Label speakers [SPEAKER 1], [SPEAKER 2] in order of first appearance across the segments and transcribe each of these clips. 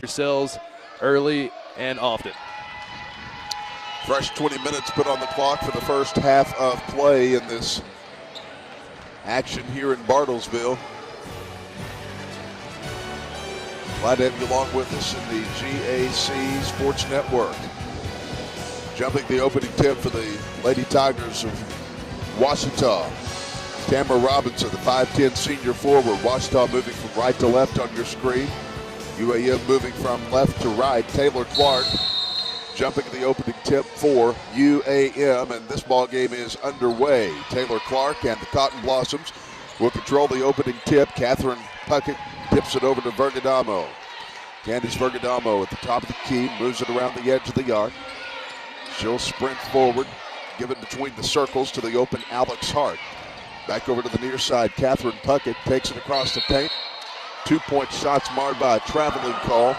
[SPEAKER 1] yourselves early and often.
[SPEAKER 2] Fresh 20 minutes put on the clock for the first half of play in this action here in Bartlesville. Glad to have you along with us in the GAC Sports Network. Jumping the opening tip for the Lady Tigers of Ouachita. Tamara Robinson, the 5'10 senior forward. Ouachita moving from right to left on your screen. UAM moving from left to right. Taylor Clark jumping the opening tip for UAM, and this ball game is underway. Taylor Clark and the Cotton Blossoms will control the opening tip. Catherine Puckett tips it over to Vergadamo. Candice Vergadamo at the top of the key, moves it around the edge of the arc. She'll sprint forward, give it between the circles to the open Alex Hart. Back over to the near side, Catherine Puckett takes it across the paint. 2-point shots marred by a traveling call.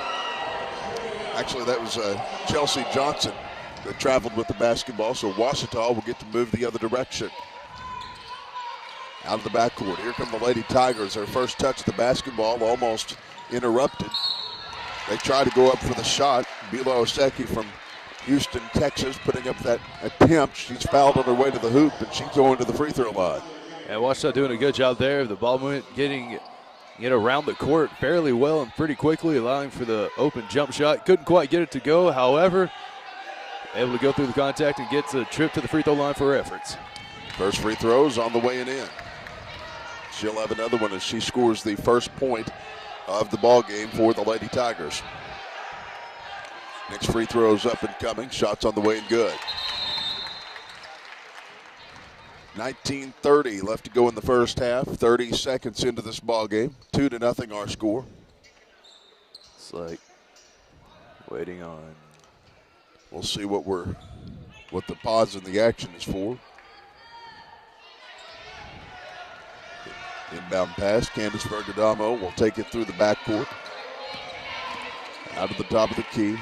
[SPEAKER 2] Actually, that was Chelsea Johnson that traveled with the basketball, so Ouachita will get to move the other direction. Out of the backcourt, here come the Lady Tigers. Their first touch of the basketball almost interrupted. They try to go up for the shot. Bila Oseki from Houston, Texas, putting up that attempt. She's fouled on her way to the hoop, and she's going to the free throw line.
[SPEAKER 1] And Ouachita doing a good job there. The ball movement getting around the court fairly well and pretty quickly, allowing for the open jump shot. Couldn't quite get it to go, however, able to go through the contact and get a trip to the free throw line for her efforts.
[SPEAKER 2] First free throws on the way and in. She'll have another one as she scores the first point of the ball game for the Lady Tigers. Next free throws up and coming. Shots on the way and good. 19:30 left to go in the first half. 30 seconds into this ball game. 2-0 our score.
[SPEAKER 1] It's like waiting on.
[SPEAKER 2] We'll see what the pause in the action is for. Inbound pass. Candice Vergadamo will take it through the backcourt. Out of the top of the key.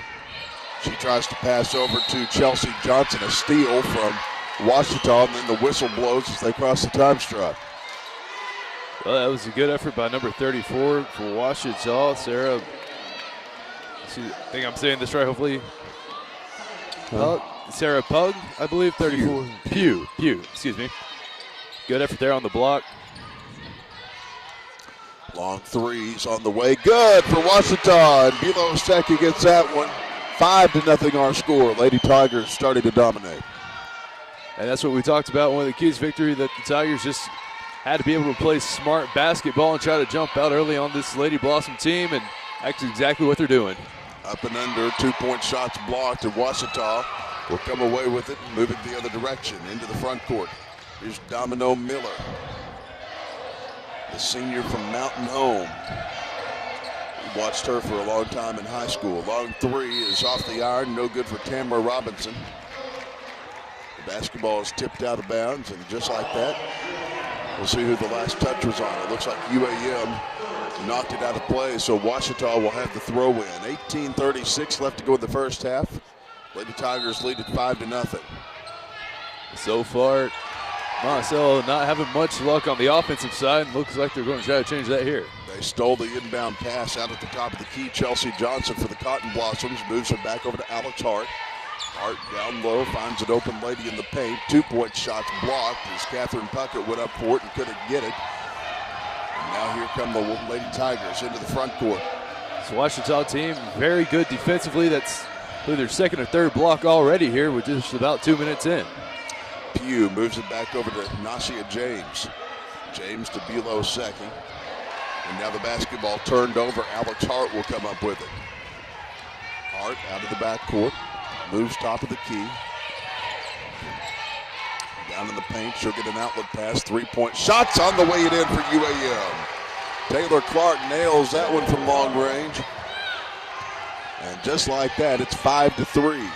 [SPEAKER 2] She tries to pass over to Chelsea Johnson. A steal from Ouachita, and then the whistle blows as they cross the time stripe.
[SPEAKER 1] Well, that was a good effort by number 34 for Ouachita. Sarah, I think I'm saying this right, hopefully. Sarah Pug, I believe, 34. Pugh, excuse me. Good effort there on the block.
[SPEAKER 2] Long threes on the way. Good for Ouachita, and Bilo Oseki gets that one. 5-0 our score. Lady Tigers starting to dominate.
[SPEAKER 1] And that's what we talked about, one of the keys to victory, that the Tigers just had to be able to play smart basketball and try to jump out early on this Lady Blossom team, and that's exactly what they're doing.
[SPEAKER 2] Up and under, 2-point shots blocked, and Ouachita will come away with it and moving the other direction into the front court. Here's Domino Miller, the senior from Mountain Home. We watched her for a long time in high school. Long three is off the iron, no good for Tamara Robinson. Basketball is tipped out of bounds, and just like that, we'll see who the last touch was on. It looks like UAM knocked it out of play, so Ouachita will have the throw in. 18:36 left to go in the first half. Lady Tigers lead at 5-0.
[SPEAKER 1] So far, Monticello not having much luck on the offensive side. Looks like they're going to try to change that here.
[SPEAKER 2] They stole the inbound pass out at the top of the key. Chelsea Johnson for the Cotton Blossoms moves it back over to Alex Hart. Hart down low, finds an open lady in the paint. 2-point shots blocked as Catherine Puckett went up for it and couldn't get it. And now here come the Lady Tigers into the front court.
[SPEAKER 1] So Ouachita team very good defensively. That's their second or third block already here with just about 2 minutes in.
[SPEAKER 2] Pugh moves it back over to Nasia James. James to Bilo Oseki. And now the basketball turned over. Alex Hart will come up with it. Hart out of the backcourt. Moves top of the key. Down in the paint, she'll get an outlet pass. 3-point shots on the way it in for UAM. Taylor Clark nails that one from long range. And just like that, it's 5-3.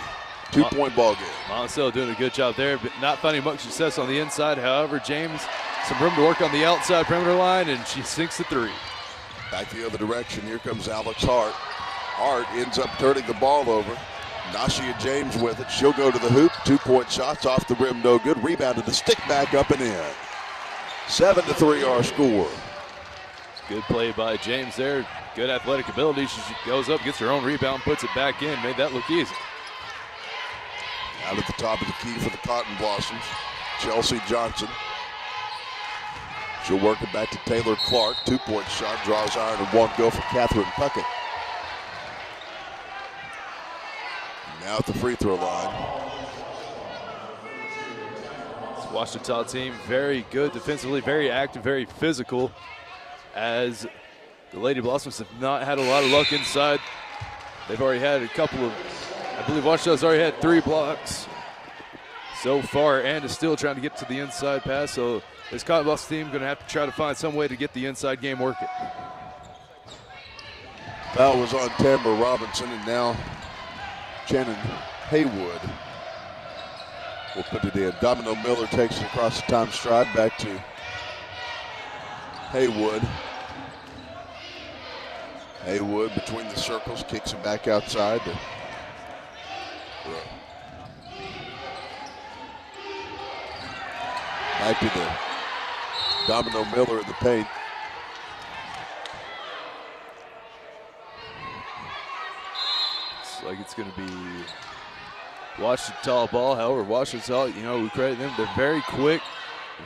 [SPEAKER 2] 2-point ball game.
[SPEAKER 1] Monticello doing a good job there, but not finding much success on the inside. However, James, some room to work on the outside perimeter line, and she sinks the three.
[SPEAKER 2] Back the other direction, here comes Alex Hart. Hart ends up turning the ball over. Nasia James with it. She'll go to the hoop. 2-point shots off the rim, no good. Rebounded to stick back up and in. 7-3 our score.
[SPEAKER 1] Good play by James there. Good athletic ability. She goes up, gets her own rebound, puts it back in. Made that look easy.
[SPEAKER 2] Out at the top of the key for the Cotton Blossoms, Chelsea Johnson. She'll work it back to Taylor Clark. 2-point shot, draws iron, and won't go for Catherine Puckett. Now at the free throw line.
[SPEAKER 1] This Ouachita team, very good defensively, very active, very physical, as the Lady Blossoms have not had a lot of luck inside. They've already had a couple of, I believe Ouachita's already had 3 blocks so far and is still trying to get to the inside pass. So this Cotton Blossom team going to have to try to find some way to get the inside game working.
[SPEAKER 2] Foul was on Tamara Robinson, and now Shannon Haywood will put it in. Domino Miller takes it across the time stride back to Haywood. Haywood between the circles, kicks it back outside. Back to the Domino Miller in the paint.
[SPEAKER 1] Looks like it's going to be Ouachita ball. However, Ouachita, we credit them. They're very quick,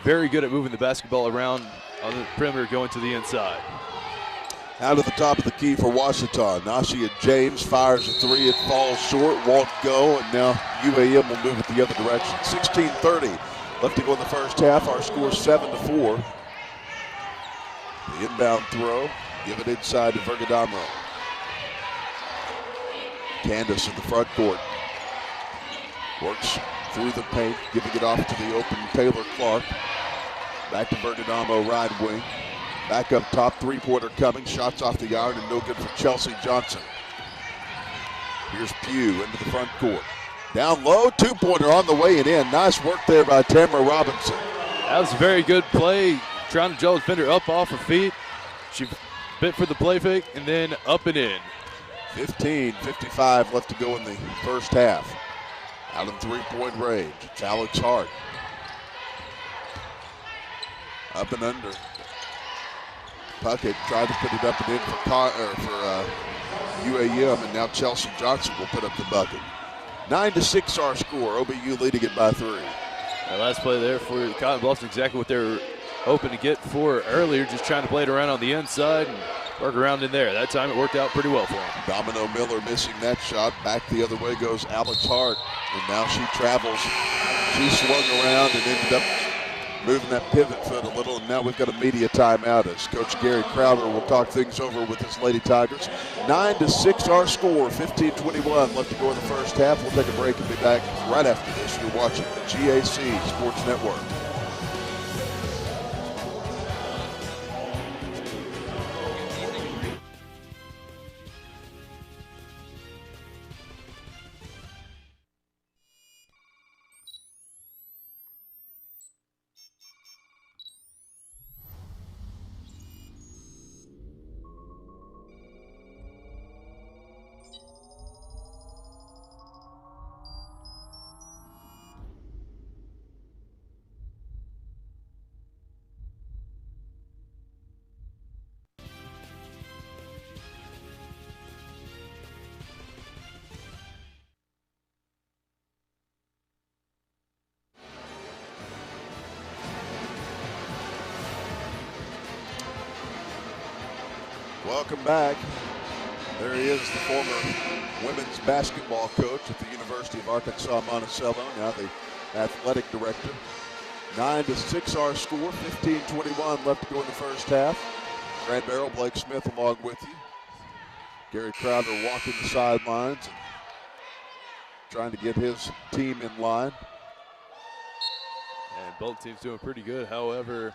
[SPEAKER 1] very good at moving the basketball around on the perimeter, going to the inside.
[SPEAKER 2] Out of the top of the key for Ouachita. Nashia James fires a 3. It falls short, won't go, and now UAM will move it the other direction. 16:30 left to go in the first half. Our score 7-4. The inbound throw, give it inside to Vergadamo. Candace in the front court. Works through the paint, giving it off to the open Taylor Clark. Back to Vergadamo, right wing. Back up top, 3-pointer coming. Shots off the iron and no good for Chelsea Johnson. Here's Pugh into the front court. Down low, 2-pointer on the way and in. Nice work there by Tamara Robinson.
[SPEAKER 1] That was a very good play. Trying to gel the defender up off her feet. She bit for the play fake and then up and in.
[SPEAKER 2] 15:55 left to go in the first half. Out in 3-point range. It's Alex Hart. Up and under. Puckett tried to put it up and in for UAM, and now Chelsea Johnson will put up the bucket. 9-6 our score. OBU leading it by 3.
[SPEAKER 1] That last play there for the Cotton Blossoms, exactly what they were hoping to get for earlier, just trying to play it around on the inside and work around in there. That time it worked out pretty well for him.
[SPEAKER 2] Domino Miller missing that shot. Back the other way goes Alex Hart, and now she travels. She swung around and ended up moving that pivot foot a little, and now we've got a media timeout as Coach Gary Crowder will talk things over with his Lady Tigers. 9-6 our score, 15:21 left to go in the first half. We'll take a break and be back right after this. You're watching the GAC Sports Network. Welcome back. There he is, the former women's basketball coach at the University of Arkansas-Monticello, now the athletic director. 9-6 our score, 15:21 left to go in the first half. Grant Barrel, Blake Smith along with you. Gary Crowder walking the sidelines and trying to get his team in line.
[SPEAKER 1] And both teams doing pretty good. However,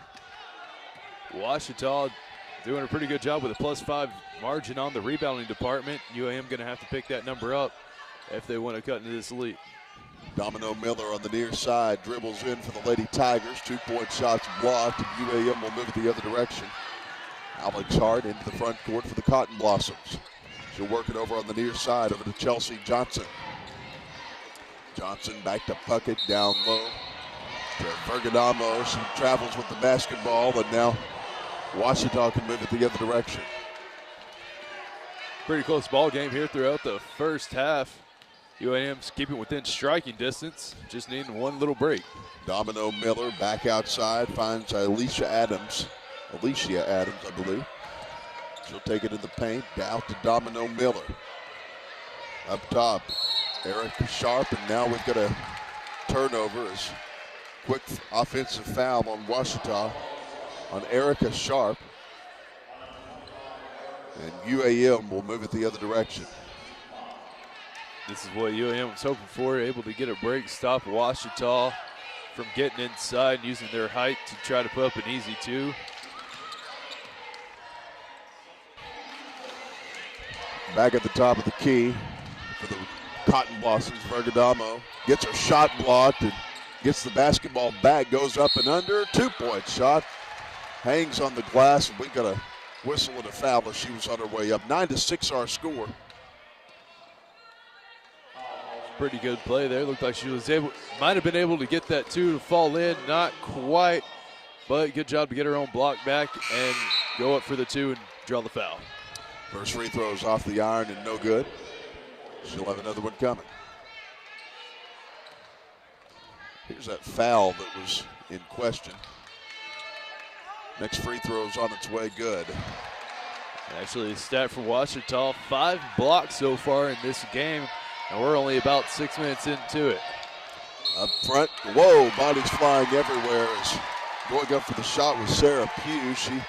[SPEAKER 1] Ouachita doing a pretty good job with a +5 margin on the rebounding department. UAM going to have to pick that number up if they want to cut into this lead.
[SPEAKER 2] Domino Miller on the near side dribbles in for the Lady Tigers. 2-point shots blocked, and UAM will move it the other direction. Alex Hart into the front court for the Cotton Blossoms. She'll work it over on the near side over to Chelsea Johnson. Johnson back to Puckett, down low to Vergadamo. She travels with the basketball, and now Ouachita can move it the other direction.
[SPEAKER 1] Pretty close ball game here throughout the first half. UAM's keeping within striking distance, just needing one little break.
[SPEAKER 2] Domino Miller back outside, finds Alicia Adams, I believe. She'll take it in the paint, down to Domino Miller. Up top, Erica Sharp, and now we've got a turnover. As quick offensive foul on Ouachita on Erica Sharp. And UAM will move it the other direction.
[SPEAKER 1] This is what UAM was hoping for, able to get a break, stop Ouachita from getting inside and using their height to try to put up an easy two.
[SPEAKER 2] Back at the top of the key for the Cotton Blossoms, Vergadamo gets her shot blocked and gets the basketball back, goes up and under, 2-point shot, hangs on the glass, and we got a whistle and a foul as she was on her way up. 9-6 our score.
[SPEAKER 1] Pretty good play there. Looked like she was might have been able to get that two to fall in, not quite, but good job to get her own block back and go up for the two and draw the foul.
[SPEAKER 2] First free throw is off the iron and no good. She'll have another one coming. Here's that foul that was in question. Next free throw is on its way, good.
[SPEAKER 1] Actually, stat for Ouachita, 5 blocks so far in this game, and we're only about 6 minutes into it.
[SPEAKER 2] Up front, whoa, bodies flying everywhere. As going up for the shot was Sarah Pugh. She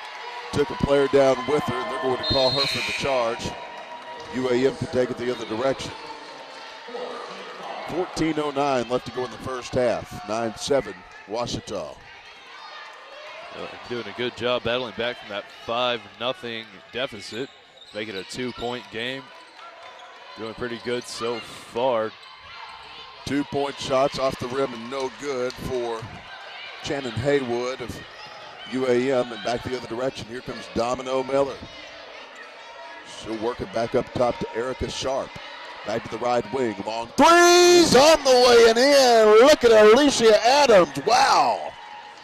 [SPEAKER 2] took a player down with her, and they're going to call her for the charge. UAM can take it the other direction. 14:09 left to go in the first half. 9-7, Ouachita.
[SPEAKER 1] Doing a good job battling back from that 5-0 deficit, make it a 2-point game. Doing pretty good so far.
[SPEAKER 2] 2-point shots off the rim and no good for Shannon Haywood of UAM, and back the other direction. Here comes Domino Miller. She'll work it back up top to Erica Sharp. Back to the right wing. Long threes on the way and in. Look at Alicia Adams. Wow.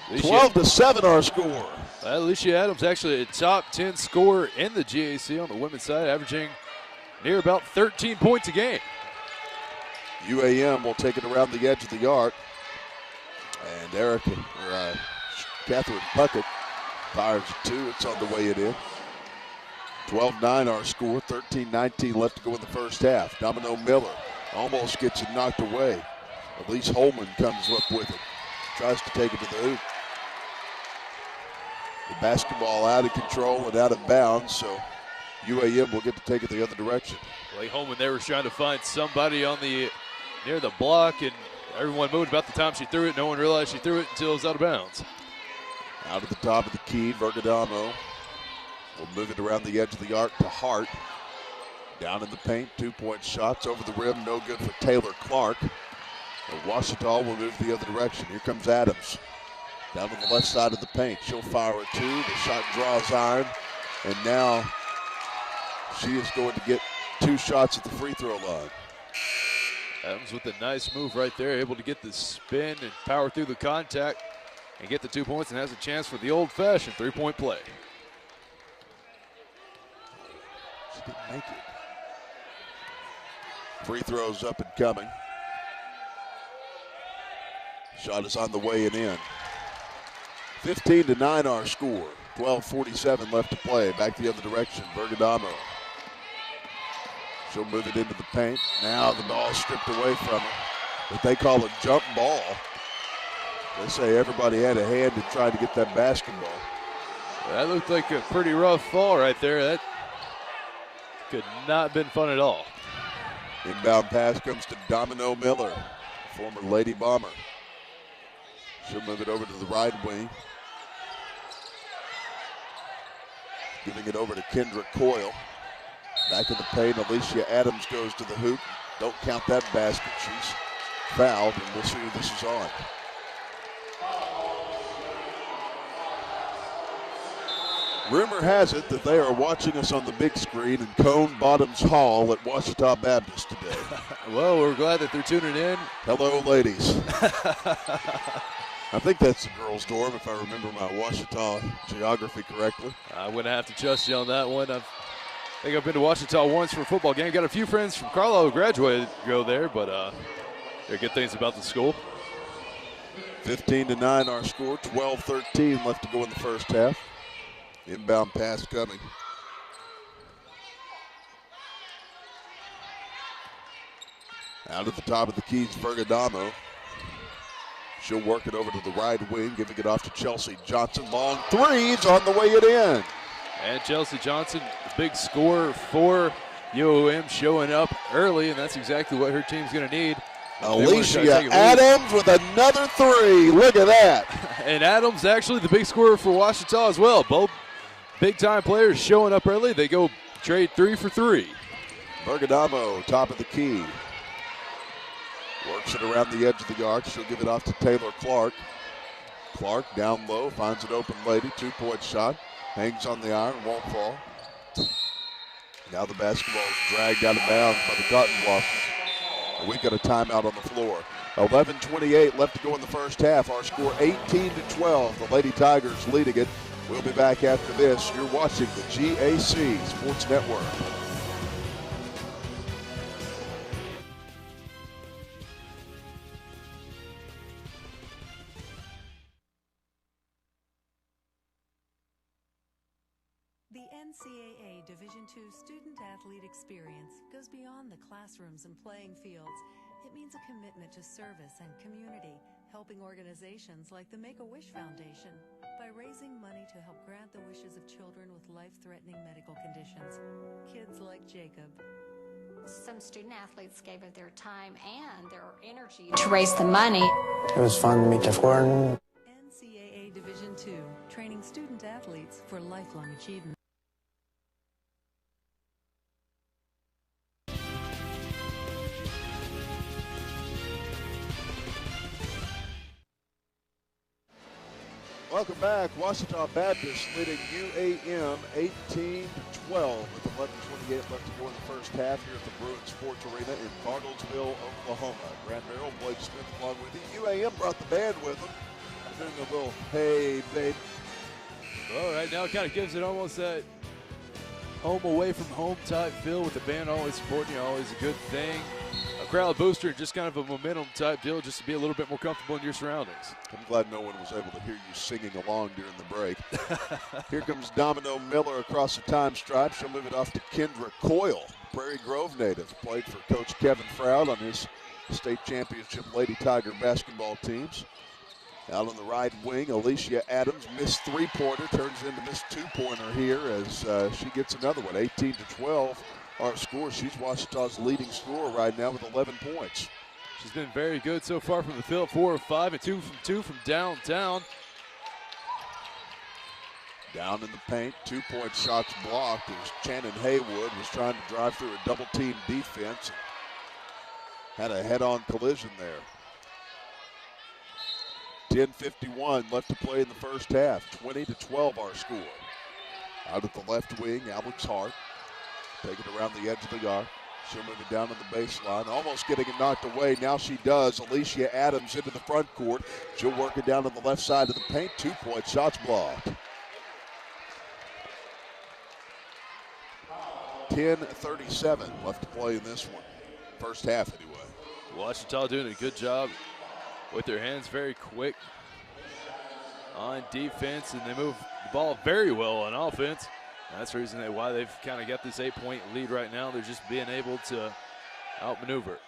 [SPEAKER 2] 12-7 our score.
[SPEAKER 1] Alicia Adams actually a top 10 scorer in the GAC on the women's side, averaging near about 13 points a game.
[SPEAKER 2] UAM will take it around the edge of the arc. And Catherine Puckett fires a two. It's on the way it in. 12-9 our score, 13-19 left to go in the first half. Domino Miller almost gets it knocked away. Elise Holman comes up with it. Tries to take it to the hoop. The basketball out of control and out of bounds, so UAM will get to take it the other direction.
[SPEAKER 1] Blake Holman there was trying to find somebody on near the block, and everyone moved about the time she threw it. No one realized she threw it until it was out of bounds.
[SPEAKER 2] Out at the top of the key, Vergadamo will move it around the edge of the arc to Hart. Down in the paint, 2-point shots over the rim, no good for Taylor Clark. Ouachita will move the other direction. Here comes Adams. Down to the left side of the paint. She'll fire a two. The shot draws iron. And now she is going to get 2 shots at the free throw line.
[SPEAKER 1] Adams with a nice move right there, able to get the spin and power through the contact and get the 2 points, and has a chance for the old-fashioned 3-point play.
[SPEAKER 2] She didn't make it. Free throws up and coming. Shot is on the way and in. 15-9 our score. 12:47 left to play. Back the other direction. Vergadamo. She'll move it into the paint. Now the ball stripped away from her. What they call a jump ball. They say everybody had a hand in trying to get that basketball.
[SPEAKER 1] That looked like a pretty rough fall right there. That could not have been fun at all.
[SPEAKER 2] Inbound pass comes to Domino Miller, former Lady Bomber. She'll move it over to the right wing. Giving it over to Kendra Coyle. Back in the paint, Alicia Adams goes to the hoop. Don't count that basket. She's fouled, and we'll see who this is on. Rumor has it that they are watching us on the big screen in Cone Bottoms Hall at Ouachita Baptist today.
[SPEAKER 1] Well, we're glad that they're tuning in.
[SPEAKER 2] Hello, ladies. I think that's the girls' dorm, if I remember my Ouachita geography correctly.
[SPEAKER 1] I'm going to have to trust you on that one. I think I've been to Ouachita once for a football game. Got a few friends from Carlisle who graduated go there, but there are good things about the school.
[SPEAKER 2] 15-9 our score, 12-13 left to go in the first half. Inbound pass coming. Out at the top of the keys, Fergadamo. She'll work it over to the right wing, giving it off to Chelsea Johnson. Long threes on the way it in.
[SPEAKER 1] And Chelsea Johnson, the big scorer for UAM, showing up early, and that's exactly what her team's going to need.
[SPEAKER 2] Alicia Adams with another three. Look at that.
[SPEAKER 1] And Adams actually the big scorer for Ouachita as well. Both big-time players showing up early. They go trade 3 for 3.
[SPEAKER 2] Bergadamo, top of the key. Works it around the edge of the arc. She'll give it off to Taylor Clark. Clark down low, finds an open lady. 2-point shot. Hangs on the iron, won't fall. Now the basketball is dragged out of bounds by the Cotton Blossoms. We got a timeout on the floor. 11:28 left to go in the first half. Our score 18-12. The Lady Tigers leading it. We'll be back after this. You're watching the GAC Sports Network.
[SPEAKER 3] The NCAA Division II student-athlete experience goes beyond the classrooms and playing fields. It means a commitment to service and community, helping organizations like the Make-A-Wish Foundation by raising money to help grant the wishes of children with life-threatening medical conditions. Kids like Jacob.
[SPEAKER 4] Some student-athletes gave of their time and their energy to raise the money.
[SPEAKER 5] It was fun to meet Jeff Gordon.
[SPEAKER 3] NCAA Division II, training student-athletes for lifelong achievement.
[SPEAKER 2] Welcome back. Ouachita Baptist leading UAM 18-12 with 11:28 left to go in the first half here at the Bruin Sports Arena in Bartlesville, Oklahoma. Grant Merrill, Blake Smith along with you. UAM brought the band with them. Doing a little hey, babe.
[SPEAKER 1] Well, right now it kind of gives it almost that home away from home type feel with the band always supporting you, always a good thing. A crowd booster, just kind of a momentum type deal just to be a little bit more comfortable in your surroundings.
[SPEAKER 2] I'm glad no one was able to hear you singing along during the break. Here comes Domino Miller across the time stripe. She'll move it off to Kendra Coyle, Prairie Grove native. Played for Coach Kevin Froud on his state championship Lady Tiger basketball teams. Out on the right wing, Alicia Adams, missed three-pointer, turns into missed two-pointer here as she gets another one. 18-12 our score. She's Ouachita's leading scorer right now with 11 points.
[SPEAKER 1] She's been very good so far from the field, 4 of 5 and 2 from 2 from downtown.
[SPEAKER 2] Down in the paint, 2-point shots blocked as Shannon Haywood was trying to drive through a double-team defense. Had a head-on collision there. 10:51 left to play in the first half. 20-12 our score. Out at the left wing, Alex Hart. Take it around the edge of the arc. She'll move it down to the baseline. Almost getting it knocked away. Now she does. Alicia Adams into the front court. She'll work it down to the left side of the paint. 2-point shots blocked. 10:37 left to play in this one. First half anyway.
[SPEAKER 1] Ouachita doing a good job with their hands very quick on defense, and they move the ball very well on offense. And that's the reason why they've kind of got this 8-point lead right now. They're just being able to outmaneuver.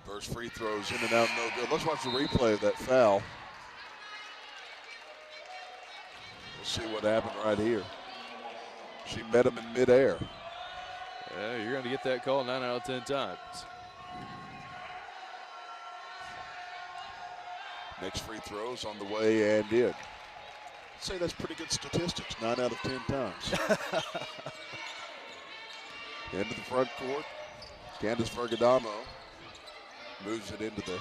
[SPEAKER 2] First free throws in and out, no good. Let's watch the replay of that foul. We'll see what happened right here. She met him in midair.
[SPEAKER 1] Yeah, you're going to get that call 9 out of 10 times.
[SPEAKER 2] Next free throws on the way and in. I'd say that's pretty good statistics, 9 out of 10 times. Into the front court. Candace Fergadamo moves it into the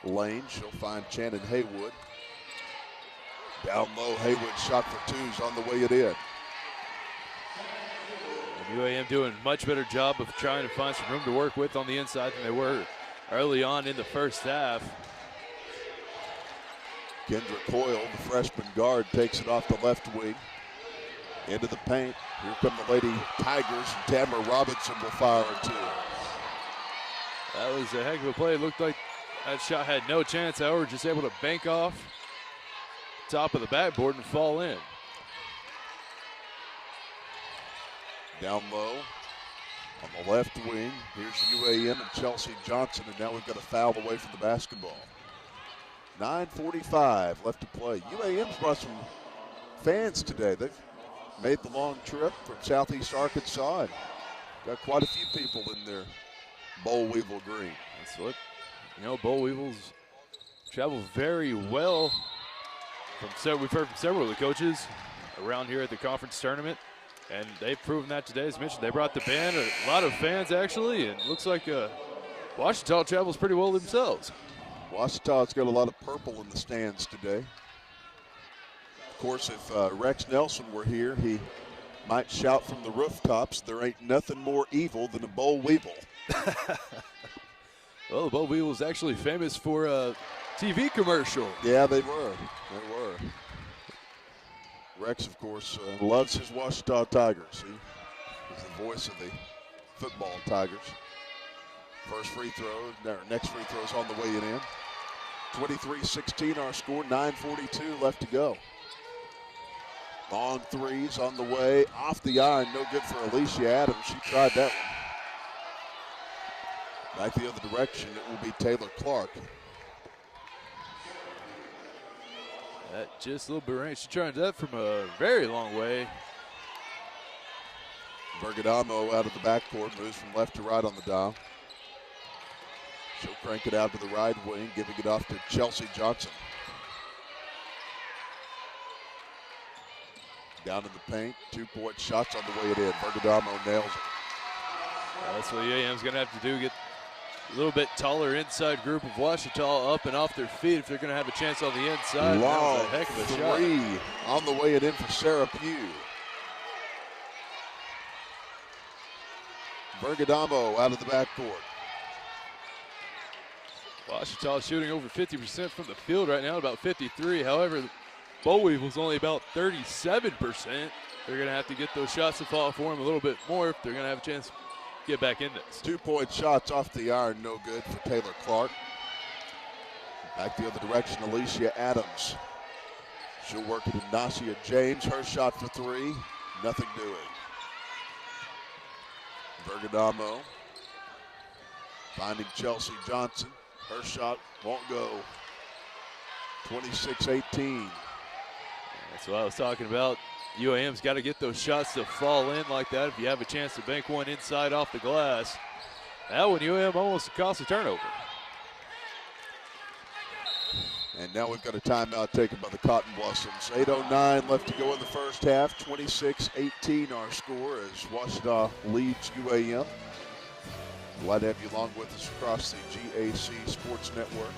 [SPEAKER 2] lane. She'll find Shannon Haywood. Down low, Haywood shot for twos on the way it in.
[SPEAKER 1] And UAM doing a much better job of trying to find some room to work with on the inside than they were early on in the first half.
[SPEAKER 2] Kendra Coyle, the freshman guard, takes it off the left wing. Into the paint. Here come the Lady Tigers, and Tamara Robinson will fire a two.
[SPEAKER 1] That was a heck of a play. It looked like that shot had no chance. However, just able to bank off top of the backboard and fall in.
[SPEAKER 2] Down low on the left wing. Here's UAM and Chelsea Johnson, and now we've got a foul away from the basketball. 9:45 left to play. UAM's brought some fans today. They've made the long trip from southeast Arkansas and got quite a few people in their boll weevil green.
[SPEAKER 1] That's what, boll weevils travel very well. We've heard from several of the coaches around here at the conference tournament, and they've proven that today. As mentioned, they brought the band, a lot of fans actually, and it looks like Ouachita travels pretty well themselves.
[SPEAKER 2] Ouachita's got a lot of purple in the stands today. Of course, if Rex Nelson were here, he might shout from the rooftops, there ain't nothing more evil than a boll weevil.
[SPEAKER 1] Well, the boll weevil is actually famous for a TV commercial.
[SPEAKER 2] Yeah, they were. Rex, of course, loves his Ouachita Tigers. He's the voice of the football Tigers. Next free throw is on the way in. 23-16 our score, 9:42 left to go. Long threes on the way, off the iron, no good for Alicia Adams. She tried that one. Back the other direction, it will be Taylor Clark.
[SPEAKER 1] That just a little bit range. She tried that from a very long way.
[SPEAKER 2] Bergadamo out of the backcourt, moves from left to right on the dial. She'll crank it out to the right wing, giving it off to Chelsea Johnson. Down in the paint, 2-point shots on the way it in. Bergadamo nails it.
[SPEAKER 1] That's what UAM's going to have to do, get a little bit taller inside group of Ouachita up and off their feet if they're going to have a chance on the inside.
[SPEAKER 2] Long
[SPEAKER 1] that was a heck of a
[SPEAKER 2] three
[SPEAKER 1] shot.
[SPEAKER 2] on the way it in for Sarah Pugh. Bergadamo out of the backcourt.
[SPEAKER 1] Ouachita shooting over 50% from the field right now, about 53. However, the boll weevil's only about 37%. They're going to have to get those shots to fall for them a little bit more if they're going to have a chance to get back in this.
[SPEAKER 2] 2-point shots off the iron, no good for Taylor Clark. Back the other direction, Alicia Adams. She'll work it to Nasia James. Her shot for three, nothing doing. Bergadamo finding Chelsea Johnson. Her shot won't go. 26-18.
[SPEAKER 1] That's what I was talking about. UAM's got to get those shots to fall in like that if you have a chance to bank one inside off the glass. That one, UAM almost cost a turnover.
[SPEAKER 2] And now we've got a timeout taken by the Cotton Blossoms. 8:09 left to go in the first half. 26-18 our score as Ouachita leads UAM. Glad to have you along with us across the GAC Sports Network.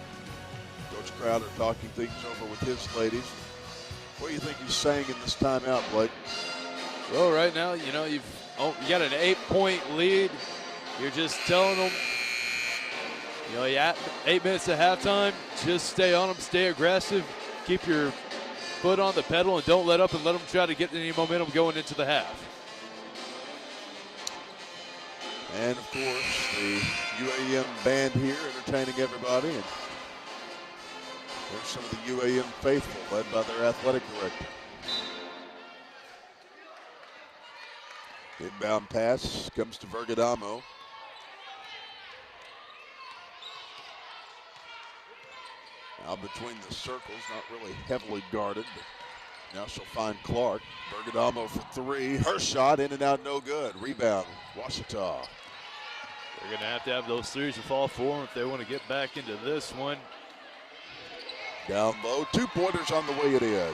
[SPEAKER 2] Coach Crowder talking things over with his ladies. What do you think he's saying in this timeout, Blake?
[SPEAKER 1] Well, right now, you got an 8-point lead. You're just telling them, you got 8 minutes at halftime, just stay on them, stay aggressive, keep your foot on the pedal, and don't let up and let them try to get any momentum going into the half.
[SPEAKER 2] And, of course, the UAM band here entertaining everybody. And there's some of the UAM faithful, led by their athletic director. Inbound pass comes to Bergadamo. Now between the circles, not really heavily guarded, but now she'll find Clark. Bergadamo for three. Her shot in and out, no good. Rebound, Ouachita.
[SPEAKER 1] They're going to have those threes to fall for them if they want to get back into this one.
[SPEAKER 2] Down low, 2-pointers on the way it in.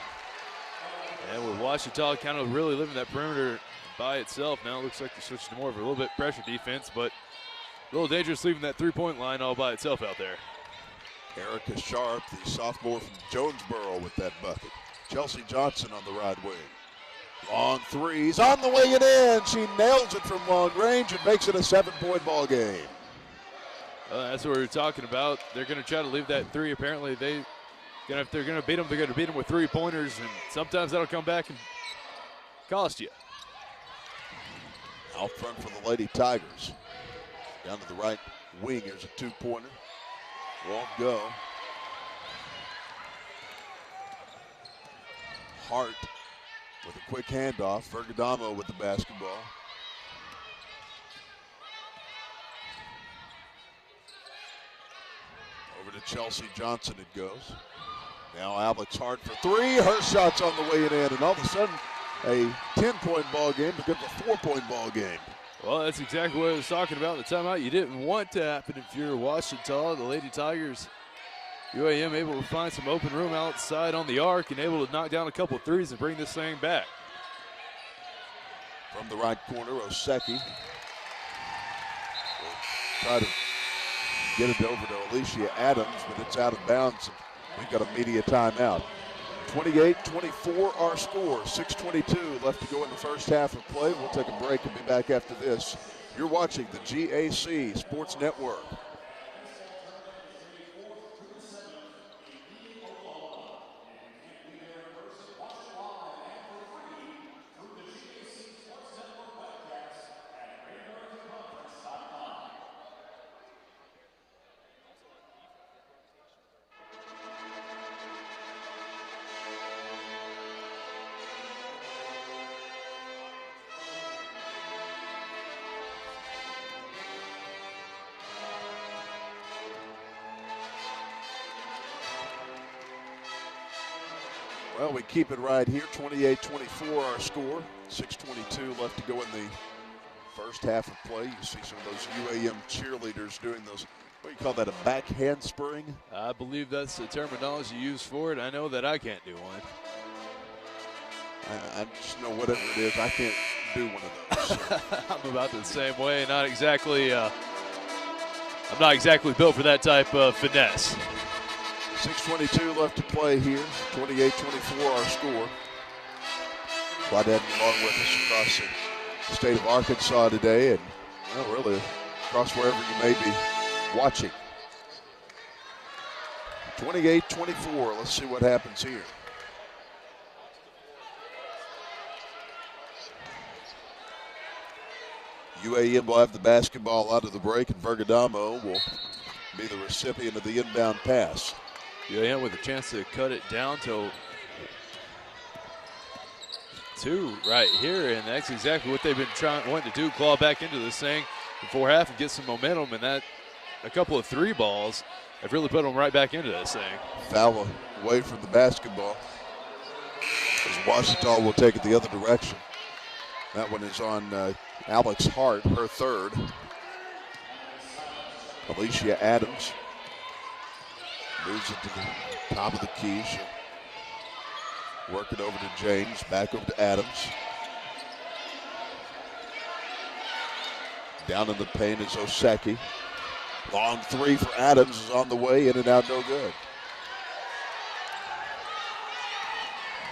[SPEAKER 1] And with Ouachita kind of really living that perimeter by itself, now it looks like they're switching to more of a little bit pressure defense, but a little dangerous leaving that three-point line all by itself out there.
[SPEAKER 2] Erica Sharp, the sophomore from Jonesboro, with that bucket. Chelsea Johnson on the right wing. Long threes on the way it in. She nails it from long range and makes it a 7-point ball game.
[SPEAKER 1] That's what we were talking about. They're going to try to leave that three. Apparently they If they're going to beat them, they're going to beat them with three-pointers, and sometimes that'll come back and cost you.
[SPEAKER 2] Out front for the Lady Tigers. Down to the right wing, here's a two-pointer. Won't go. Hart with a quick handoff. Vergadamo with the basketball. Over to Chelsea Johnson it goes. Now Alex Hart for three. Her shot's on the way in, and all of a sudden a 10-point ball game becomes a 4-point ball game.
[SPEAKER 1] Well, that's exactly what I was talking about in the timeout. You didn't want to happen if you're Ouachita. The Lady Tigers, UAM able to find some open room outside on the arc and able to knock down a couple of threes and bring this thing back.
[SPEAKER 2] From the right corner, Oseki will try to get it over to Alicia Adams, but it's out of bounds. We've got a media timeout. 28-24 our score. 6:22 left to go in the first half of play. We'll take a break and be back after this. You're watching the GAC Sports Network. Well, we keep it right here, 28-24 our score. 6:22 left to go in the first half of play. You see some of those UAM cheerleaders doing those, what do you call that, a back handspring?
[SPEAKER 1] I believe that's the terminology used for it. I know that I can't do one.
[SPEAKER 2] I just know whatever it is, I can't do one of those. So.
[SPEAKER 1] I'm about the same way. I'm not exactly built for that type of finesse.
[SPEAKER 2] 6:22 left to play here. 28-24 our score. Glad to have you along with us across the state of Arkansas today, and well, really across wherever you may be watching. 28-24. Let's see what happens here. UAM will have the basketball out of the break, and Vergadamo will be the recipient of the inbound pass.
[SPEAKER 1] UAM with a chance to cut it down to 2 right here, and that's exactly what they've been wanting to do, claw back into this thing before half and get some momentum, and that a couple of 3 balls have really put them right back into this thing.
[SPEAKER 2] Foul away from the basketball as Ouachita will take it the other direction. That one is on Alex Hart, her third. Alicia Adams moves it to the top of the key. She'll work it over to James, back over to Adams. Down in the paint is Oseki. Long three for Adams is on the way, in and out, no good.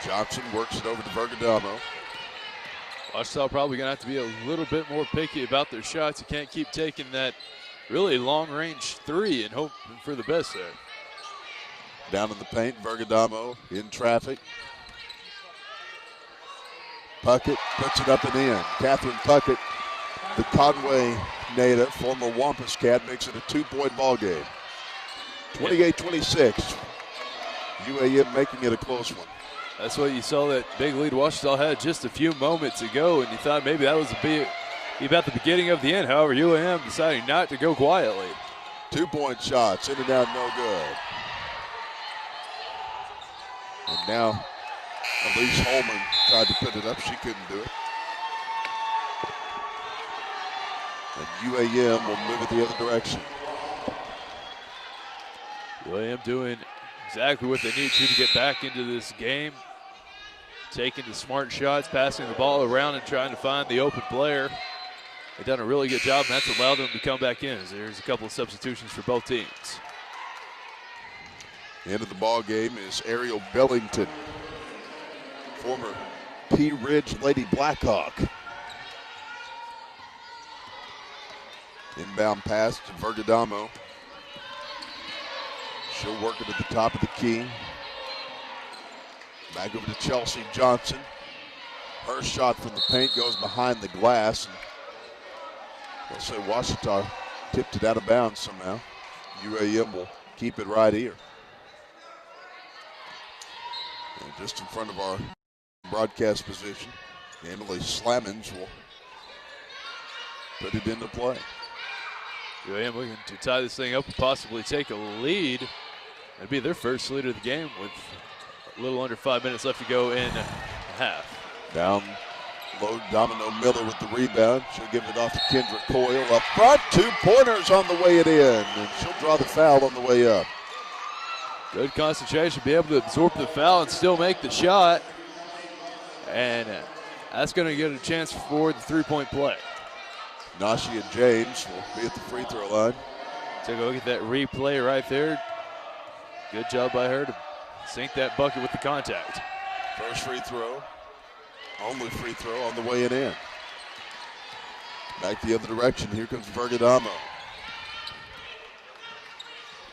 [SPEAKER 2] Johnson works it over to Vergadamo.
[SPEAKER 1] Ouachita probably going to have to be a little bit more picky about their shots. You can't keep taking that really long-range 3 and hope for the best there.
[SPEAKER 2] Down in the paint, Vergadamo in traffic. Puckett puts it up and in. Catherine Puckett, the Conway native, former Wampus Cat, makes it a 2-point ball game. 28-26. UAM making it a close one.
[SPEAKER 1] That's what you saw that big lead Ouachita had just a few moments ago, and you thought maybe that was about the beginning of the end. However, UAM deciding not to go quietly.
[SPEAKER 2] 2-point shots, in and out, no good. And now Elise Holman tried to put it up. She couldn't do it. And UAM will move it the other direction.
[SPEAKER 1] UAM doing exactly what they need to get back into this game. Taking the smart shots, passing the ball around and trying to find the open player. They've done a really good job, and that's allowed them to come back in. As there's a couple of substitutions for both teams.
[SPEAKER 2] The end of the ball game is Ariel Bellington, former Pea Ridge Lady Blackhawk. Inbound pass to Vergadamo. She'll work it at the top of the key. Back over to Chelsea Johnson. Her shot from the paint goes behind the glass. They'll say Ouachita tipped it out of bounds somehow. UAM will keep it right here. And just in front of our broadcast position, Emily Slammons will put it into play.
[SPEAKER 1] UAM looking to tie this thing up and possibly take a lead. That'd be their first lead of the game with a little under 5 minutes left to go in half.
[SPEAKER 2] Down low, Domino Miller with the rebound. She'll give it off to Kendra Coyle. Up front, 2-pointers on the way it in. And she'll draw the foul on the way up.
[SPEAKER 1] Good concentration, be able to absorb the foul and still make the shot. And that's going to get a chance for the three-point play.
[SPEAKER 2] Nashia James will be at the free throw line.
[SPEAKER 1] Take a look at that replay right there. Good job by her to sink that bucket with the contact.
[SPEAKER 2] First free throw, only free throw on the way it in. Back the other direction, here comes Vergadamo.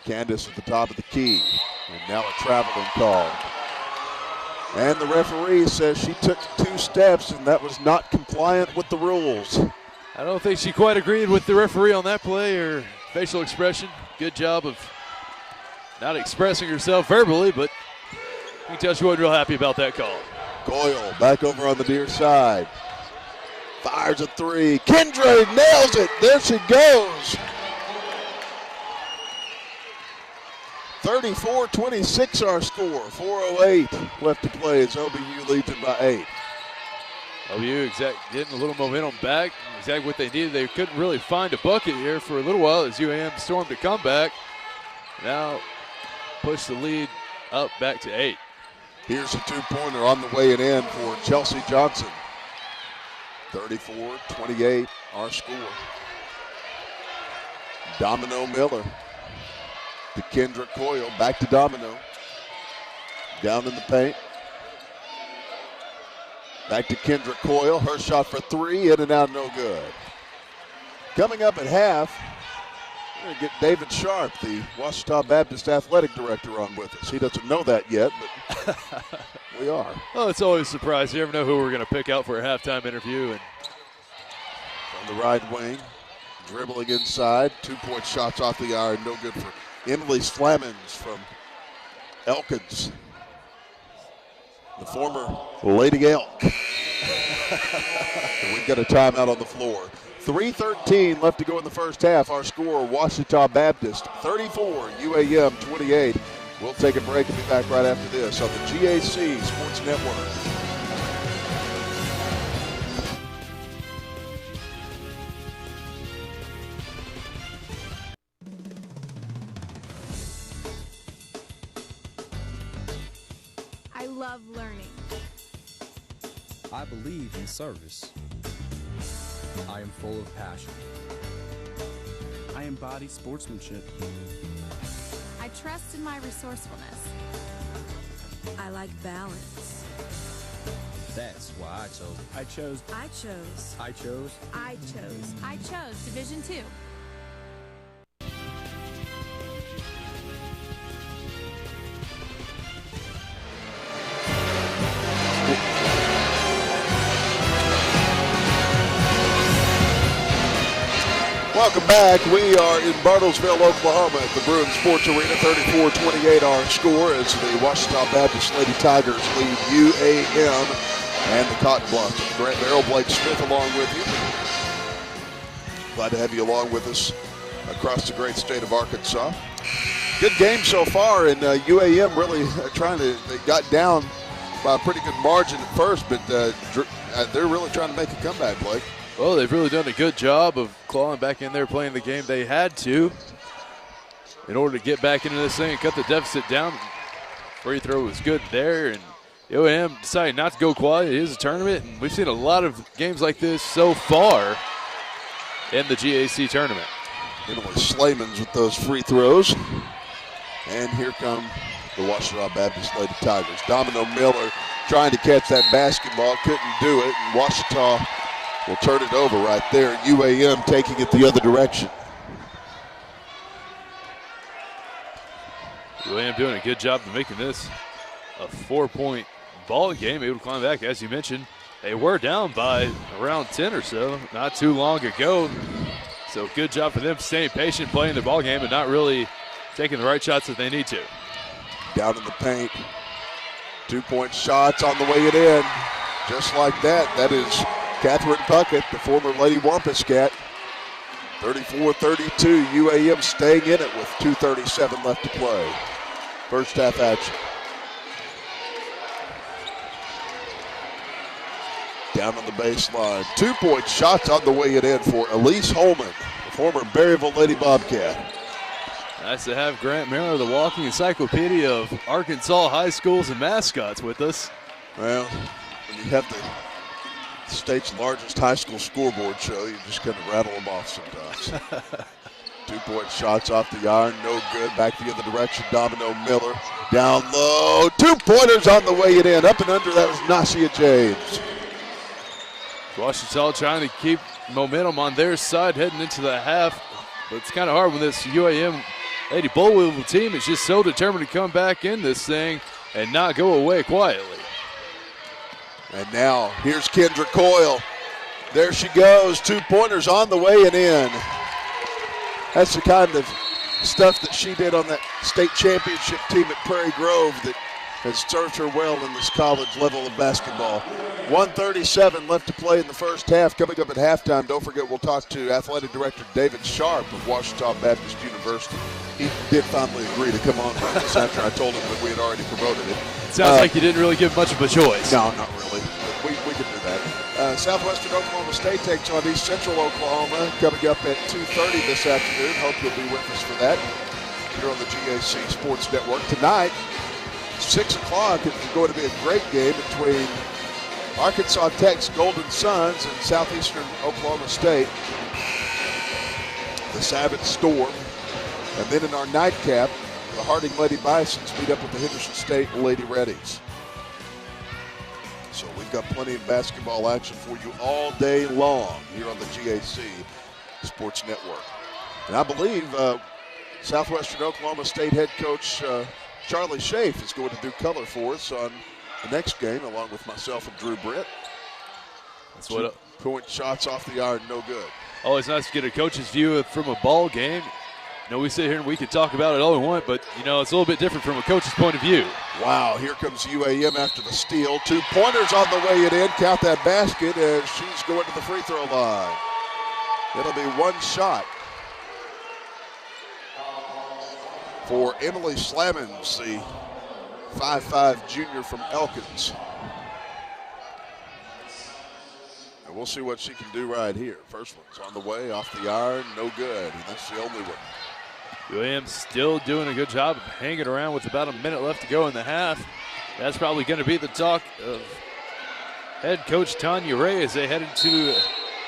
[SPEAKER 2] Candace at the top of the key, and now a traveling call. And the referee says she took 2 steps and that was not compliant with the rules.
[SPEAKER 1] I don't think she quite agreed with the referee on that play or facial expression. Good job of not expressing herself verbally, but you can tell she wasn't real happy about that call.
[SPEAKER 2] Coyle back over on the near side. Fires a 3. Kendra nails it. There she goes. 34-26 our score. 4:08 left to play as OBU leads it by 8.
[SPEAKER 1] OBU getting a little momentum back. Exactly what they needed. They couldn't really find a bucket here for a little while as UAM stormed a comeback. Now push the lead up back to 8.
[SPEAKER 2] Here's a 2-pointer on the way and in for Chelsea Johnson. 34-28 our score. Domino Miller to Kendra Coyle. Back to Domino. Down in the paint. Back to Kendra Coyle. Her shot for 3. In and out, no good. Coming up at half, we're going to get David Sharp, the Ouachita Baptist Athletic Director, on with us. He doesn't know that yet, but we are.
[SPEAKER 1] Well, it's always a surprise. You never know who we're going to pick out for a halftime interview. And
[SPEAKER 2] on the right wing, dribbling inside. 2-point shots off the iron. No good for Emily Slammons from Elkins, the former Lady Elk. We've got a timeout on the floor. 3:13 left to go in the first half. Our score, Ouachita Baptist 34, UAM 28. We'll take a break and be back right after this on the GAC Sports Network.
[SPEAKER 6] I love learning.
[SPEAKER 7] I believe in service. I am full of passion. I embody sportsmanship.
[SPEAKER 6] I trust in my resourcefulness.
[SPEAKER 8] I like balance.
[SPEAKER 7] That's why I chose
[SPEAKER 6] Division II.
[SPEAKER 2] Welcome back. We are in Bartlesville, Oklahoma at the Bruin Sports Arena. 34-28 our score as the Ouachita Baptist Lady Tigers lead UAM and the Cotton Blossoms. Grant Merrill, Blake Smith along with you. Glad to have you along with us across the great state of Arkansas. Good game so far, and UAM really they got down by a pretty good margin at first, but they're really trying to make a comeback, Blake.
[SPEAKER 1] well, they've really done a good job of clawing back in there, playing the game they had to in order to get back into this thing and cut the deficit down. Free throw was good there, and UAM decided not to go quiet. It is a tournament, and we've seen a lot of games like this so far in the GAC tournament.
[SPEAKER 2] Emily Slamans with those free throws. And here come the Ouachita Baptist Lady Tigers. Domino Miller trying to catch that basketball, couldn't do it, and Ouachita will turn it over right there. UAM taking it the other direction.
[SPEAKER 1] UAM doing a good job of making this a 4-point ball game, able to climb back. As you mentioned, they were down by around 10 or so not too long ago. So good job for them staying patient, playing the ball game, and not really taking the right shots that they need to.
[SPEAKER 2] Down in the paint. 2-point shots on the way it in. Just like that. That is Catherine Puckett, the former Lady Wampuscat. 34-32. UAM staying in it with 2:37 left to play. First half action. Down on the baseline. 2-point shots on the way it in for Elise Holman, the former Berryville Lady Bobcat.
[SPEAKER 1] Nice to have Grant Miller, the walking encyclopedia of Arkansas high schools and mascots, with us.
[SPEAKER 2] Well, when you have the state's largest high school scoreboard show, you just kind of rattle them off sometimes. 2-point shots off the iron, no good. Back the other direction, Domino Miller. Down low, 2-pointers on the way it in. Up and under, that was Nasia James.
[SPEAKER 1] Ouachita trying to keep momentum on their side heading into the half, but it's kind of hard when this UAM Lady Bullweevil team is just so determined to come back in this thing and not go away quietly.
[SPEAKER 2] And now here's Kendra Coyle. There she goes, 2-pointers on the way and in. That's the kind of stuff that she did on that state championship team at Prairie Grove that has served her well in this college level of basketball. 1:37 left to play in the first half. Coming up at halftime, don't forget we'll talk to Athletic Director David Sharp of Ouachita Baptist University. He did finally agree to come on with us after I told him that we had already promoted it.
[SPEAKER 1] Sounds like you didn't really give much of a choice.
[SPEAKER 2] No, not really. But we can do that. Southwestern Oklahoma State takes on East Central Oklahoma coming up at 2:30 this afternoon. Hope you'll be with us for that here on the GAC Sports Network. Tonight, 6 o'clock, it's going to be a great game between Arkansas Tech's Golden Suns and Southeastern Oklahoma State, the Savage Storm. And then in our nightcap, the Harding Lady Bisons meet up with the Henderson State Lady Reddies. So we've got plenty of basketball action for you all day long here on the GAC Sports Network. And I believe Southwestern Oklahoma State head coach Charlie Schaaf is going to do color for us on the next game, along with myself and Drew Britt.
[SPEAKER 1] That's what
[SPEAKER 2] 2-point shots off the iron, no good.
[SPEAKER 1] Always nice to get a coach's view from a ball game. You know, we sit here and we can talk about it all we want, but, you know, it's a little bit different from a coach's point of view.
[SPEAKER 2] Wow, here comes UAM after the steal. 2-pointers on the way it in. Count that basket as she's going to the free throw line. It'll be one shot for Emily Slammons, the 5'5" junior from Elkins. And we'll see what she can do right here. First one's on the way, off the iron, no good, and that's the only one.
[SPEAKER 1] UAM still doing a good job of hanging around with about a minute left to go in the half. That's probably going to be the talk of head coach Tanya Ray as they head into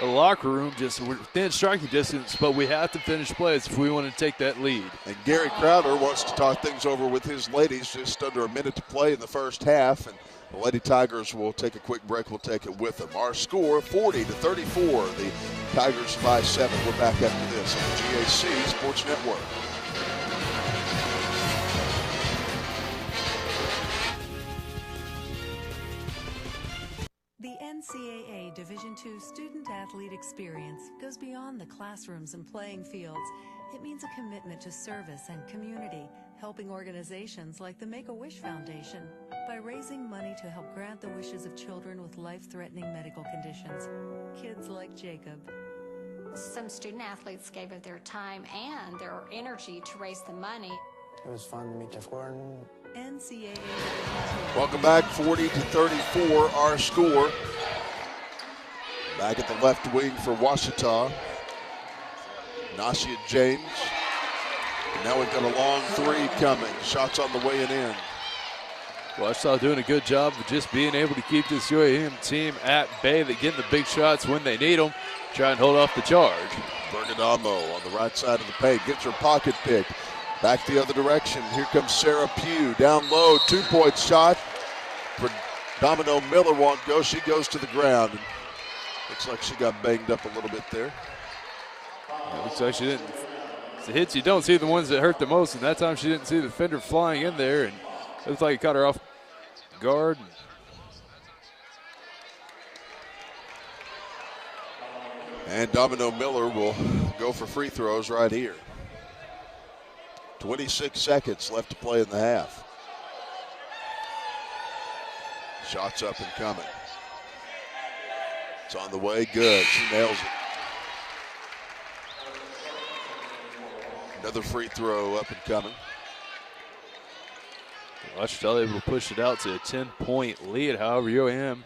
[SPEAKER 1] the locker room, just within striking distance, but we have to finish plays if we want to take that lead.
[SPEAKER 2] And Gary Crowder wants to talk things over with his ladies. Just under a minute to play in the first half, and the Lady Tigers will take a quick break. We'll take it with them. Our score, 40-34. The Tigers by 7. We're back after this on the GAC Sports Network.
[SPEAKER 3] The NCAA Division II student-athlete experience goes beyond the classrooms and playing fields. It means a commitment to service and community, helping organizations like the Make-A-Wish Foundation by raising money to help grant the wishes of children with life-threatening medical conditions. Kids like Jacob.
[SPEAKER 4] Some student athletes gave of their time and their energy to raise the money.
[SPEAKER 5] It was fun to meet Jeff Gordon.
[SPEAKER 3] NCAA.
[SPEAKER 2] Welcome back, 40-34, our score. Back at the left wing for Ouachita, Nasia James. And now we've got a long three coming. Shots on the way and in.
[SPEAKER 1] Ouachita doing a good job of just being able to keep this UAM team at bay. They're getting the big shots when they need them. Try and hold off the charge.
[SPEAKER 2] Bergadamo on the right side of the paint. Gets her pocket picked. Back the other direction. Here comes Sarah Pugh. Down low, 2-point shot. For Domino Miller won't go. She goes to the ground. Looks like she got banged up a little bit there.
[SPEAKER 1] It looks like she didn't. It's the hits you don't see the ones that hurt the most, and that time she didn't see the defender flying in there, and it looks like it caught her off guard.
[SPEAKER 2] And Domino Miller will go for free throws right here. 26 seconds left to play in the half. Shots up and coming. It's on the way, good, she nails it. Another free throw up and coming.
[SPEAKER 1] Ouachita able to push it out to a 10-point lead. However, UAM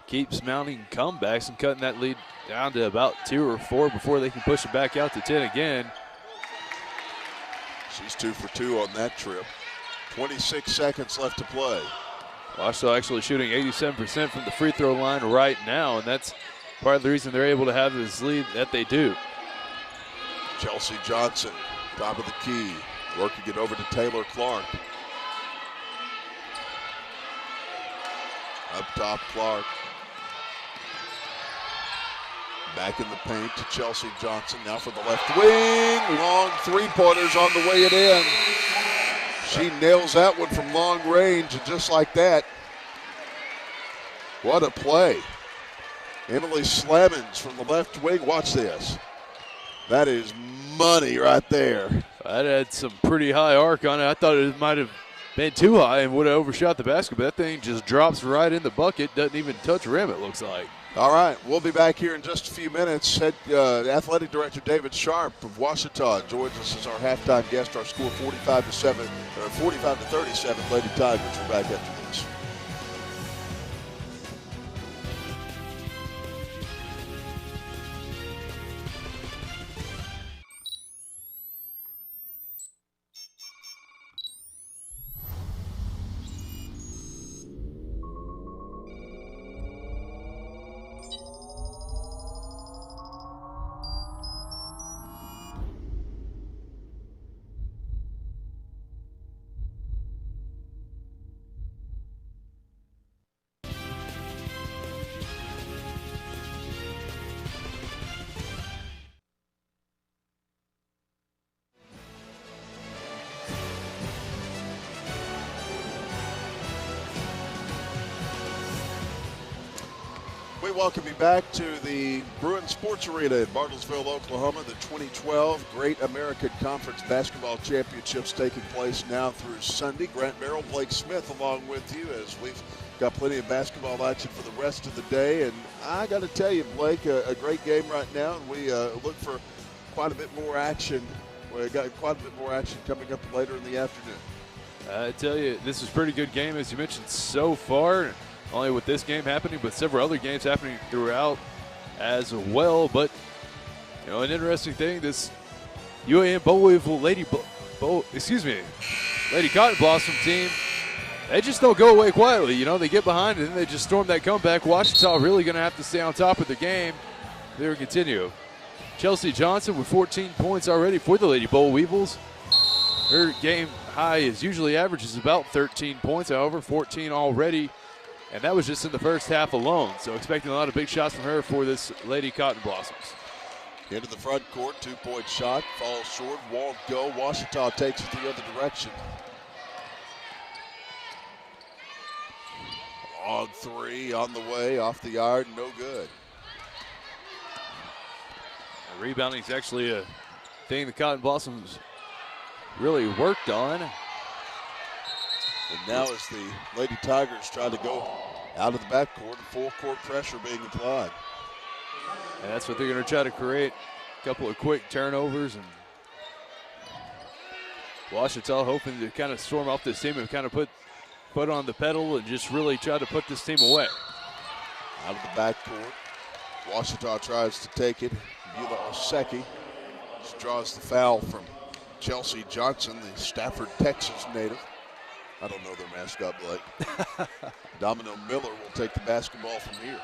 [SPEAKER 1] keeps mounting comebacks and cutting that lead down to about 2 or 4 before they can push it back out to 10 again.
[SPEAKER 2] She's 2 for 2 on that trip. 26 seconds left to play.
[SPEAKER 1] Ouachita actually shooting 87% from the free throw line right now, and that's part of the reason they're able to have this lead that they do.
[SPEAKER 2] Chelsea Johnson, top of the key, working it over to Taylor Clark. Up top, Clark. Back in the paint to Chelsea Johnson, now for the left wing. Long three-pointers on the way it in. She nails that one from long range, and just like that, what a play. Emily Slamons from the left wing, watch this. That is money right there.
[SPEAKER 1] That had some pretty high arc on it. I thought it might have been too high and would have overshot the basket, but that thing just drops right in the bucket, doesn't even touch rim, it looks like.
[SPEAKER 2] All right, we'll be back here in just a few minutes. Athletic Director David Sharp of Ouachita joins us as our halftime guest. Our score 45-37. Lady Tigers. We're back after this. We welcome you back to the Bruin Sports Arena in Bartlesville, Oklahoma. The 2012 Great American Conference Basketball Championships taking place now through Sunday. Grant Merrill, Blake Smith along with you as we've got plenty of basketball action for the rest of the day. And I got to tell you, Blake, a great game right now, and we look for quite a bit more action. We got quite a bit more action coming up later in the afternoon.
[SPEAKER 1] I tell you, this is a pretty good game, as you mentioned, so far. Only with this game happening, but several other games happening throughout as well. But, you know, an interesting thing, this UAM Beauville Lady Cotton Blossom team, they just don't go away quietly. You know, they get behind and then they just storm that comeback. Ouachita really going to have to stay on top of the game. They'll continue. Chelsea Johnson with 14 points already for the Lady Boll Weevils. Her game high is usually averages about 13 points, however, 14 already. And that was just in the first half alone. So expecting a lot of big shots from her for this Lady Cotton Blossoms.
[SPEAKER 2] Into the front court, 2-point shot, falls short, won't go. Ouachita takes it the other direction. Long three on the way, off the yard, no good.
[SPEAKER 1] Rebounding is actually a thing the Cotton Blossoms really worked on.
[SPEAKER 2] And now as the Lady Tigers try to go out of the backcourt, full court pressure being applied.
[SPEAKER 1] And that's what they're going to try to create. A couple of quick turnovers. And Ouachita hoping to kind of storm off this team and kind of put on the pedal and just really try to put this team away.
[SPEAKER 2] Out of the backcourt. Ouachita tries to take it. Beulah Oseki draws the foul from Chelsea Johnson, the Stafford, Texas native. I don't know their mascot, Blake. Domino Miller will take the basketball from here.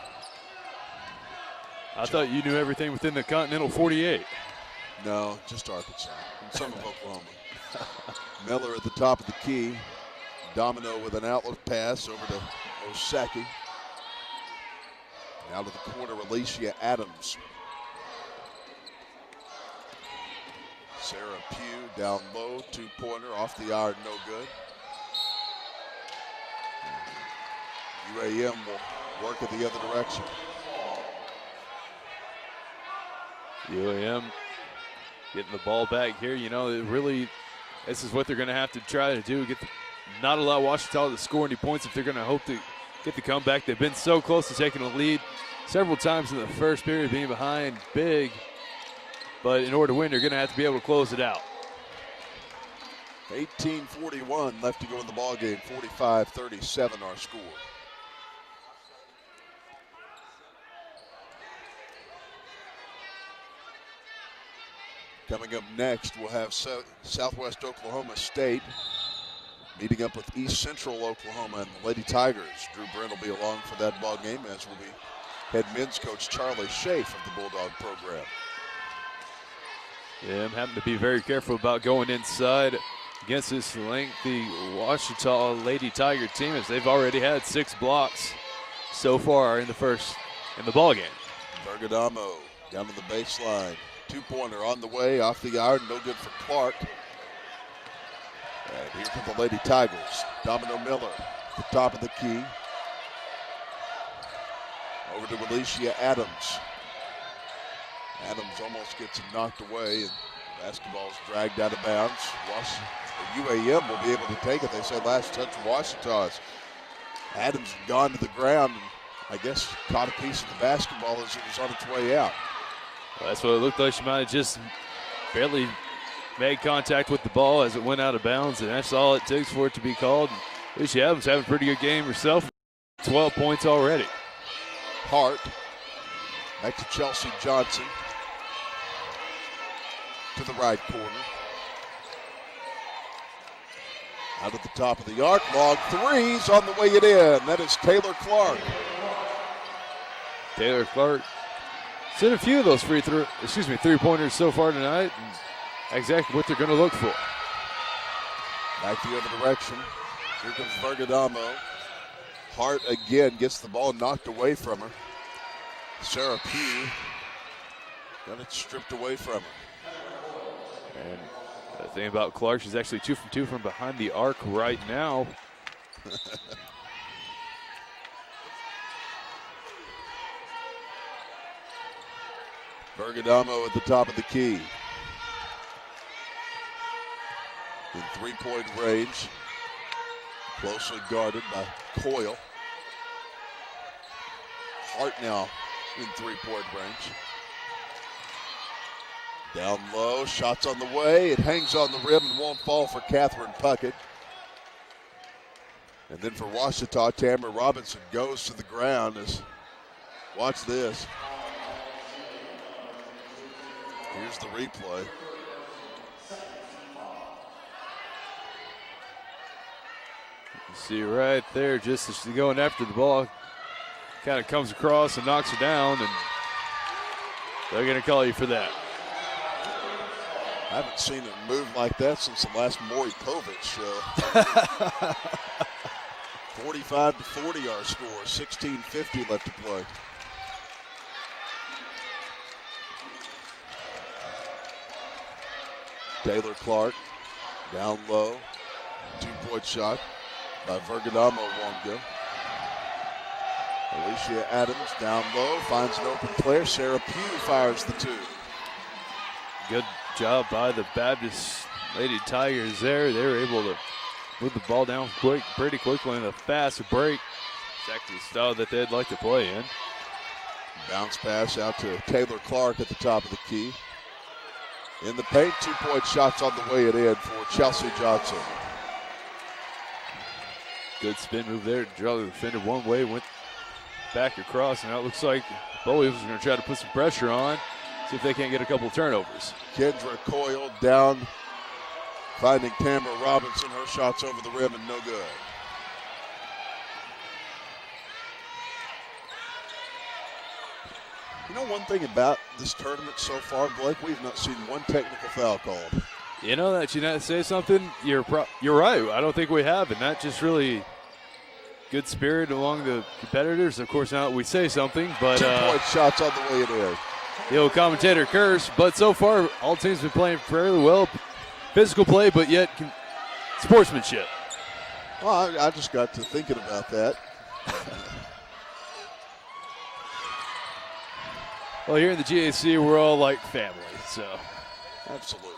[SPEAKER 1] I thought you knew everything within the Continental 48.
[SPEAKER 2] No, just Arkansas and some of Oklahoma. Miller at the top of the key. Domino with an outlet pass over to Oseki. Out of the corner, Alicia Adams. Sarah Pugh down low, 2-pointer off the yard, no good. UAM will work it the other direction.
[SPEAKER 1] UAM getting the ball back here. You know, this is what they're going to have to try to do. Not allow Ouachita to score any points if they're going to hope to get the comeback. They've been so close to taking a lead several times in the first period, being behind big. But in order to win, they're going to have to be able to close it out.
[SPEAKER 2] 18:41 left to go in the ball game. 45-37 our score. Coming up next, we'll have Southwest Oklahoma State meeting up with East Central Oklahoma and the Lady Tigers. Drew Brent will be along for that ball game, as will be head men's coach Charlie Schaaf of the Bulldog program.
[SPEAKER 1] Yeah, I'm having to be very careful about going inside against this lengthy Ouachita Lady Tiger team, as they've already had 6 blocks so far in the ball game.
[SPEAKER 2] Bergadamo down to the baseline. 2-pointer on the way, off the iron, no good for Clark. And here come the Lady Tigers. Domino Miller at the top of the key. Over to Alicia Adams. Adams almost gets it knocked away, and basketball's dragged out of bounds. UAM will be able to take it. They said last touch Ouachita's. Adams had gone to the ground and I guess caught a piece of the basketball as it was on its way out.
[SPEAKER 1] Well, that's what it looked like. She might have just barely made contact with the ball as it went out of bounds, and that's all it takes for it to be called. Alicia Adams having a pretty good game herself. 12 points already.
[SPEAKER 2] Hart back to Chelsea Johnson to the right corner. Out at the top of the arc, long threes on the way it in. That is Taylor Clark.
[SPEAKER 1] Taylor Clark hit a few of those three-pointers so far tonight, and exactly what they're going to look for.
[SPEAKER 2] Back the other direction. Here comes Bergadamo. Hart again gets the ball knocked away from her. Sarah Pugh got it stripped away from her.
[SPEAKER 1] And the thing about Clark, she's actually 2 from 2 from behind the arc right now.
[SPEAKER 2] Bergadamo at the top of the key. In three-point range. Closely guarded by Coyle. Hart now in three-point range. Down low, shots on the way. It hangs on the rim and won't fall for Catherine Puckett. And then for Ouachita, Tamara Robinson goes to the ground. Watch this. Here's the replay.
[SPEAKER 1] You see right there, just as she's going after the ball, kind of comes across and knocks her down, and they're going to call you for that.
[SPEAKER 2] I haven't seen a move like that since the last Maury Povich show. 45-40 our score, 16:50 left to play. Taylor Clark down low, 2-point shot by Bergadamo won't go. Alicia Adams down low, finds an open player. Sarah Pugh fires the 2.
[SPEAKER 1] Good job by the Baptist Lady Tigers there. They were able to move the ball down pretty quickly in a fast break. Exactly the style that they'd like to play in.
[SPEAKER 2] Bounce pass out to Taylor Clark at the top of the key. In the paint, 2-point shots on the way it in for Chelsea Johnson.
[SPEAKER 1] Good spin move there to draw the defender one way, went back across, and now it looks like Bowie was going to try to put some pressure on, see if they can't get a couple turnovers.
[SPEAKER 2] Kendra Coyle down, finding Tamara Robinson. Her shot's over the rim and no good. You know one thing about this tournament so far, Blake? We've not seen one technical foul called.
[SPEAKER 1] You know that you not say something? You're right. I don't think we have, and that just really good spirit among the competitors. Of course, now we say something, but
[SPEAKER 2] 2-point shots on the way it is.
[SPEAKER 1] The old commentator curse, but so far all teams have been playing fairly well. Physical play, but yet sportsmanship.
[SPEAKER 2] Well, I just got to thinking about that.
[SPEAKER 1] Well, here in the GAC, we're all like family, so.
[SPEAKER 2] Absolutely.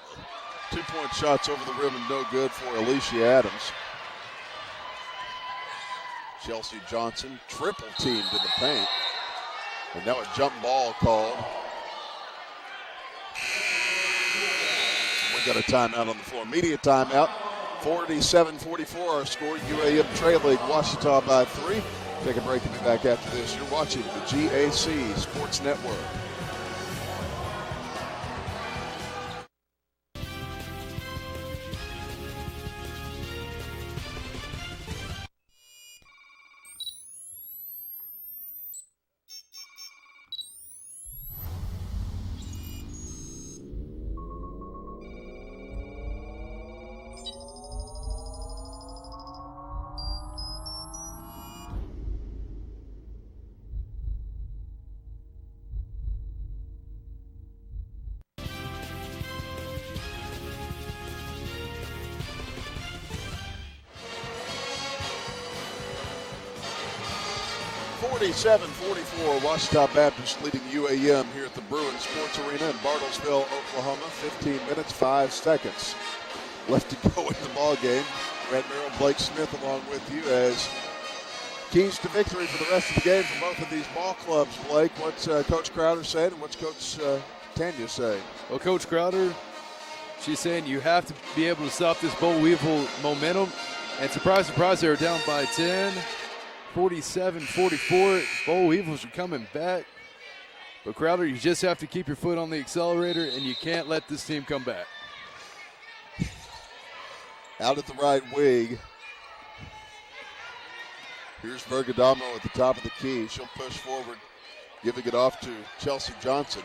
[SPEAKER 2] 2-point shots over the rim and no good for Alicia Adams. Chelsea Johnson triple teamed in the paint. And now a jump ball called. We got a timeout on the floor. Media timeout. 47-44 our score. UAM trailing Ouachita by 3. Take a break and be back after this. You're watching the GAC Sports Network. Ouachita Baptist leading UAM here at the Bruin Sports Arena in Bartlesville, Oklahoma. 15 minutes, 5 seconds left to go in the ball game. Brad Merrill, Blake Smith along with you as keys to victory for the rest of the game for both of these ball clubs. Blake, what's Coach Crowder saying and what's Coach Tanya saying?
[SPEAKER 1] Well, Coach Crowder, she's saying you have to be able to stop this Boll Weevil momentum. And surprise, surprise, they're down by 10. 47-44. Boll Weevils are coming back. But Crowder, you just have to keep your foot on the accelerator, and you can't let this team come back.
[SPEAKER 2] Out at the right wing. Here's Vergadamo at the top of the key. She'll push forward, giving it off to Chelsea Johnson.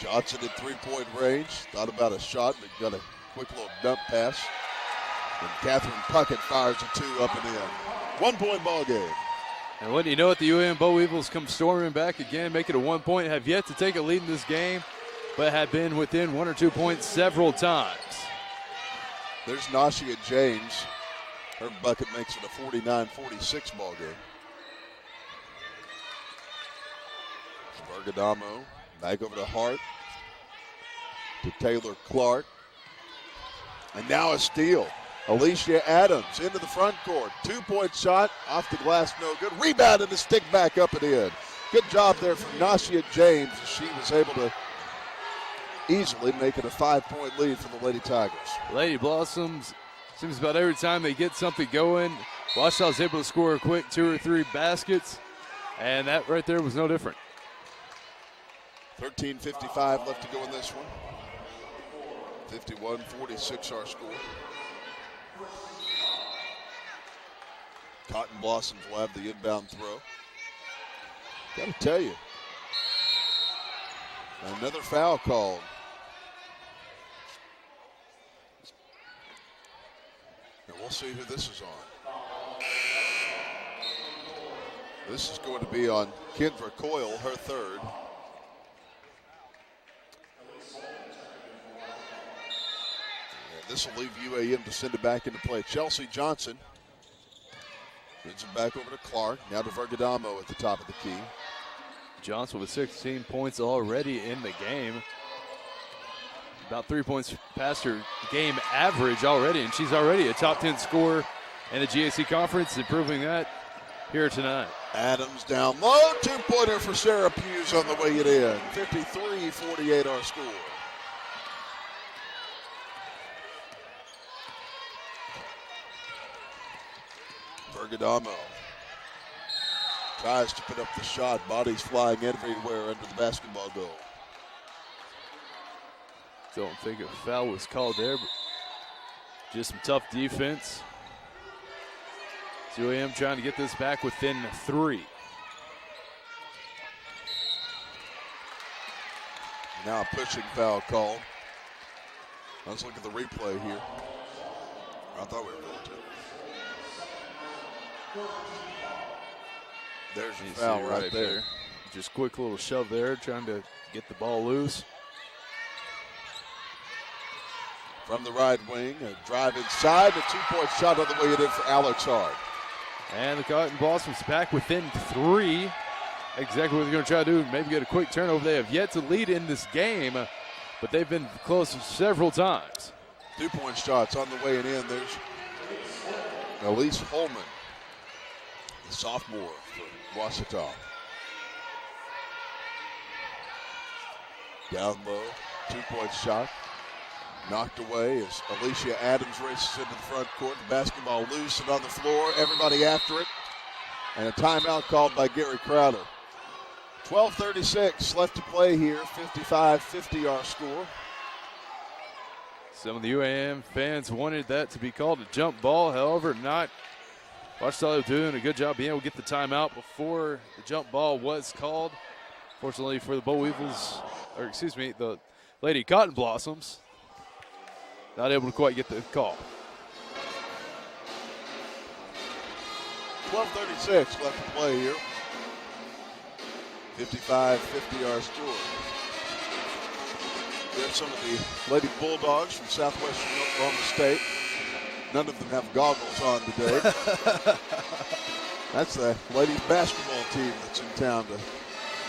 [SPEAKER 2] Johnson at three-point range. Thought about a shot, but got a quick little dump pass. And Catherine Puckett fires a 2 up and in. 1-point ball game.
[SPEAKER 1] And when you know it, the UAM Boll Weevils come storming back again, make it a 1 point, have yet to take a lead in this game, but have been within 1 or 2 points several times.
[SPEAKER 2] There's Nashia James. Her bucket makes it a 49-46 ball game. Vergadamo back over to Hart. To Taylor Clark. And now a steal. Alicia Adams into the front court. 2-point shot off the glass, no good. Rebound and the stick back up and in. Good job there from Nashia James. She was able to easily make it a 5-point lead for the Lady Tigers.
[SPEAKER 1] Lady Blossoms, seems about every time they get something going, Ouachita's able to score a quick 2 or 3 baskets, and that right there was no different.
[SPEAKER 2] 13:55 left to go in this one. 51-46 our score. Cotton Blossoms will have the inbound throw. Gotta tell you, another foul called. And we'll see who this is on. This is going to be on Kendra Coyle, her third. This will leave UAM to send it back into play. Chelsea Johnson brings it back over to Clark. Now to Vergadamo at the top of the key.
[SPEAKER 1] Johnson with 16 points already in the game. About 3 points past her game average already, and she's already a top 10 scorer in the GAC Conference, improving that here tonight.
[SPEAKER 2] Adams down low. 2-pointer for Sarah Hughes on the way it in. 53-48 our score. Vergadamo tries to put up the shot. Bodies flying everywhere under the basketball goal.
[SPEAKER 1] Don't think a foul was called there, but just some tough defense. UAM trying to get this back within 3.
[SPEAKER 2] Now a pushing foul call. Let's look at the replay here. I thought we were going to. There's a foul right there.
[SPEAKER 1] Just quick little shove there, trying to get the ball loose.
[SPEAKER 2] From the right wing, a drive inside, a 2-point shot on the way it in for Alex Hart.
[SPEAKER 1] And the Cotton Blossoms back within 3. Exactly what they're going to try to do, maybe get a quick turnover. They have yet to lead in this game, but they've been close several times.
[SPEAKER 2] 2-point shots on the way and in. There's Elise Holman, the sophomore for Ouachita. Down low, 2-point shot. Knocked away as Alicia Adams races into the front court. The basketball loose and on the floor. Everybody after it. And a timeout called by Gary Crowder. 12:36 left to play here. 55-50 our score.
[SPEAKER 1] Some of the UAM fans wanted that to be called a jump ball. However, not. Ouachita doing a good job being able to get the timeout before the jump ball was called. Fortunately for the Boll Weevils, or excuse me, the Lady Cotton Blossoms, not able to quite get the call.
[SPEAKER 2] 12:36 left to play here. 55-50 our score. We have some of the Lady Bulldogs from southwestern Oklahoma State. None of them have goggles on today. That's the ladies basketball team that's in town to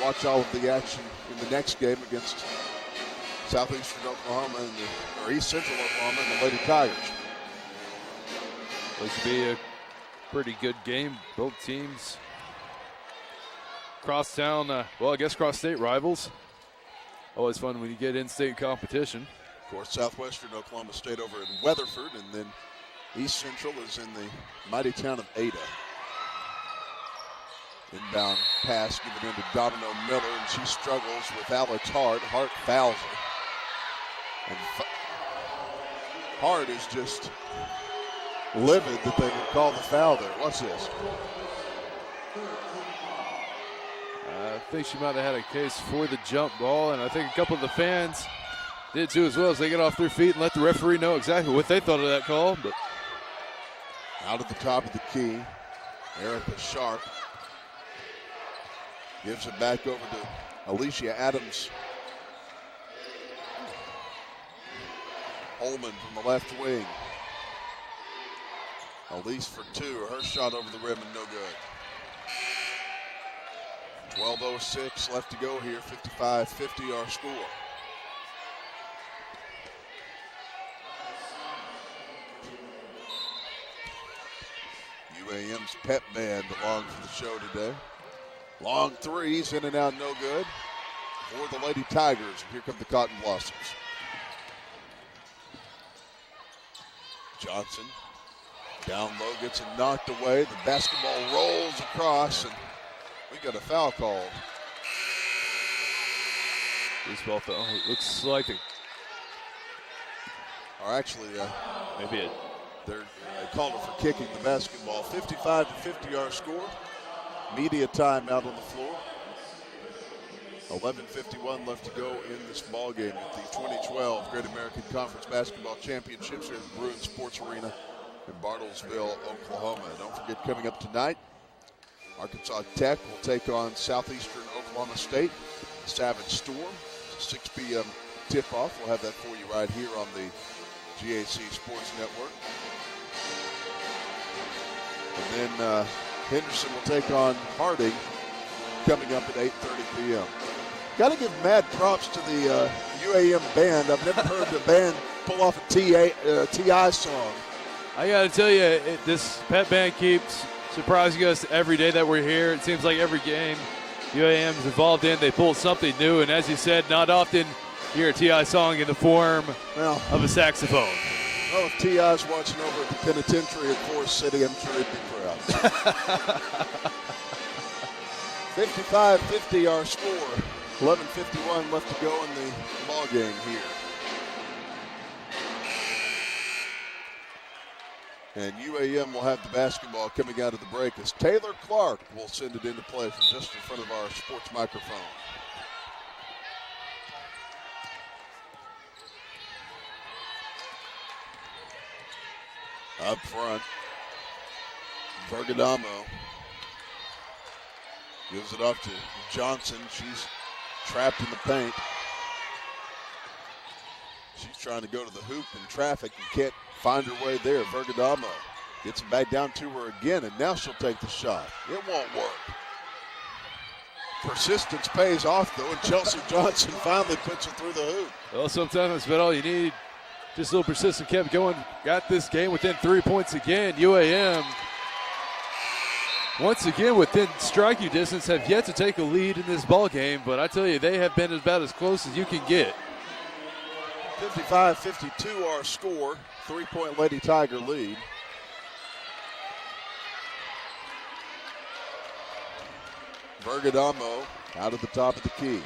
[SPEAKER 2] watch all of the action in the next game against southeastern Oklahoma or East Central Oklahoma and the Lady Tigers.
[SPEAKER 1] Looks to be a pretty good game. Both teams crosstown, well, I guess cross-state rivals. Always fun when you get in-state competition.
[SPEAKER 2] Of course, southwestern Oklahoma State over in Weatherford, and then East Central is in the mighty town of Ada. Inbound pass given into Domino Miller, and she struggles with Alex Hart. Hart fouls her. And Hart is just livid that they would call the foul there. Watch this.
[SPEAKER 1] I think she might have had a case for the jump ball, and I think a couple of the fans did too as well as they get off their feet and let the referee know exactly what they thought of that call. But
[SPEAKER 2] out at the top of the key, Erica Sharp gives it back over to Alicia Adams. Holman from the left wing. Elise for 2. Her shot over the rim and no good. 12:06 left to go here. 55-50 our score. UAM's pep band along for the show today. Long threes, in and out, no good for the Lady Tigers. Here come the Cotton Blossoms. Johnson down low, gets it knocked away. The basketball rolls across, and we got a foul called.
[SPEAKER 1] baseball foul. It looks like it.
[SPEAKER 2] Or actually,
[SPEAKER 1] Maybe it.
[SPEAKER 2] they called it for kicking the basketball. 55-50 our score. Media timeout on the floor. 11:51 left to go in this ball game at the 2012 Great American Conference Basketball Championships here at the Bruin Sports Arena in Bartlesville, Oklahoma. Don't forget, coming up tonight, Arkansas Tech will take on Southeastern Oklahoma State, Savage Storm. It's a 6 p.m. tip-off. We'll have that for you right here on the GAC Sports Network. And then Henderson will take on Harding coming up at 8:30 p.m. Got to give mad props to the UAM band. I've never heard the band pull off a T.I. song.
[SPEAKER 1] I got to tell you, this pep band keeps surprising us every day that we're here. It seems like every game UAM is involved in, they pull something new. And as you said, not often you hear a T.I. song in the form of a saxophone.
[SPEAKER 2] Well, if T.I.'s watching over at the penitentiary at Forest City, I'm sure he'd be proud. 55-50 our score. 11:51 left to go in the ball game here. And UAM will have the basketball coming out of the break as Taylor Clark will send it into play from just in front of our sports microphone. Up front, Vergadamo gives it off to Johnson. She's trapped in the paint. She's trying to go to the hoop in traffic and can't find her way there. Vergadamo Gets it back down to her again, and now she'll take the shot. It won't work. Persistence pays off, though, and Chelsea Johnson finally puts it through the hoop.
[SPEAKER 1] Well, sometimes that's about all you need. Just a little persistence, kept going. Got this game within 3 points again. UAM, once again within striking distance, have yet to take a lead in this ball game, but I tell you, they have been about as close as you can get.
[SPEAKER 2] 55-52 our score. 3-point Lady Tiger lead. Bergadamo out at the top of the key.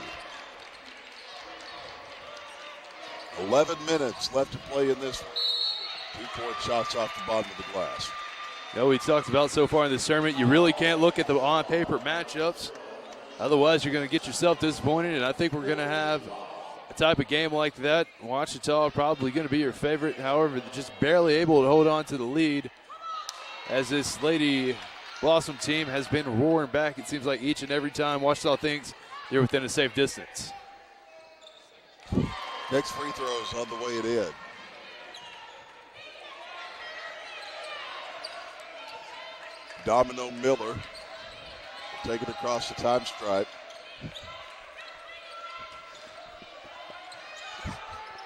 [SPEAKER 2] 11 minutes left to play in this one. 2-point shots off the bottom of the glass.
[SPEAKER 1] We talked about so far in this tournament, you really can't look at the on-paper matchups. Otherwise, you're going to get yourself disappointed, and I think we're going to have a type of game like that. Ouachita probably going to be your favorite. However, they're just barely able to hold on to the lead as this Lady Blossom team has been roaring back, it seems like, each and every time Ouachita thinks they're within a safe distance.
[SPEAKER 2] Next free throw is on the way it in. Domino Miller will take it across the time stripe.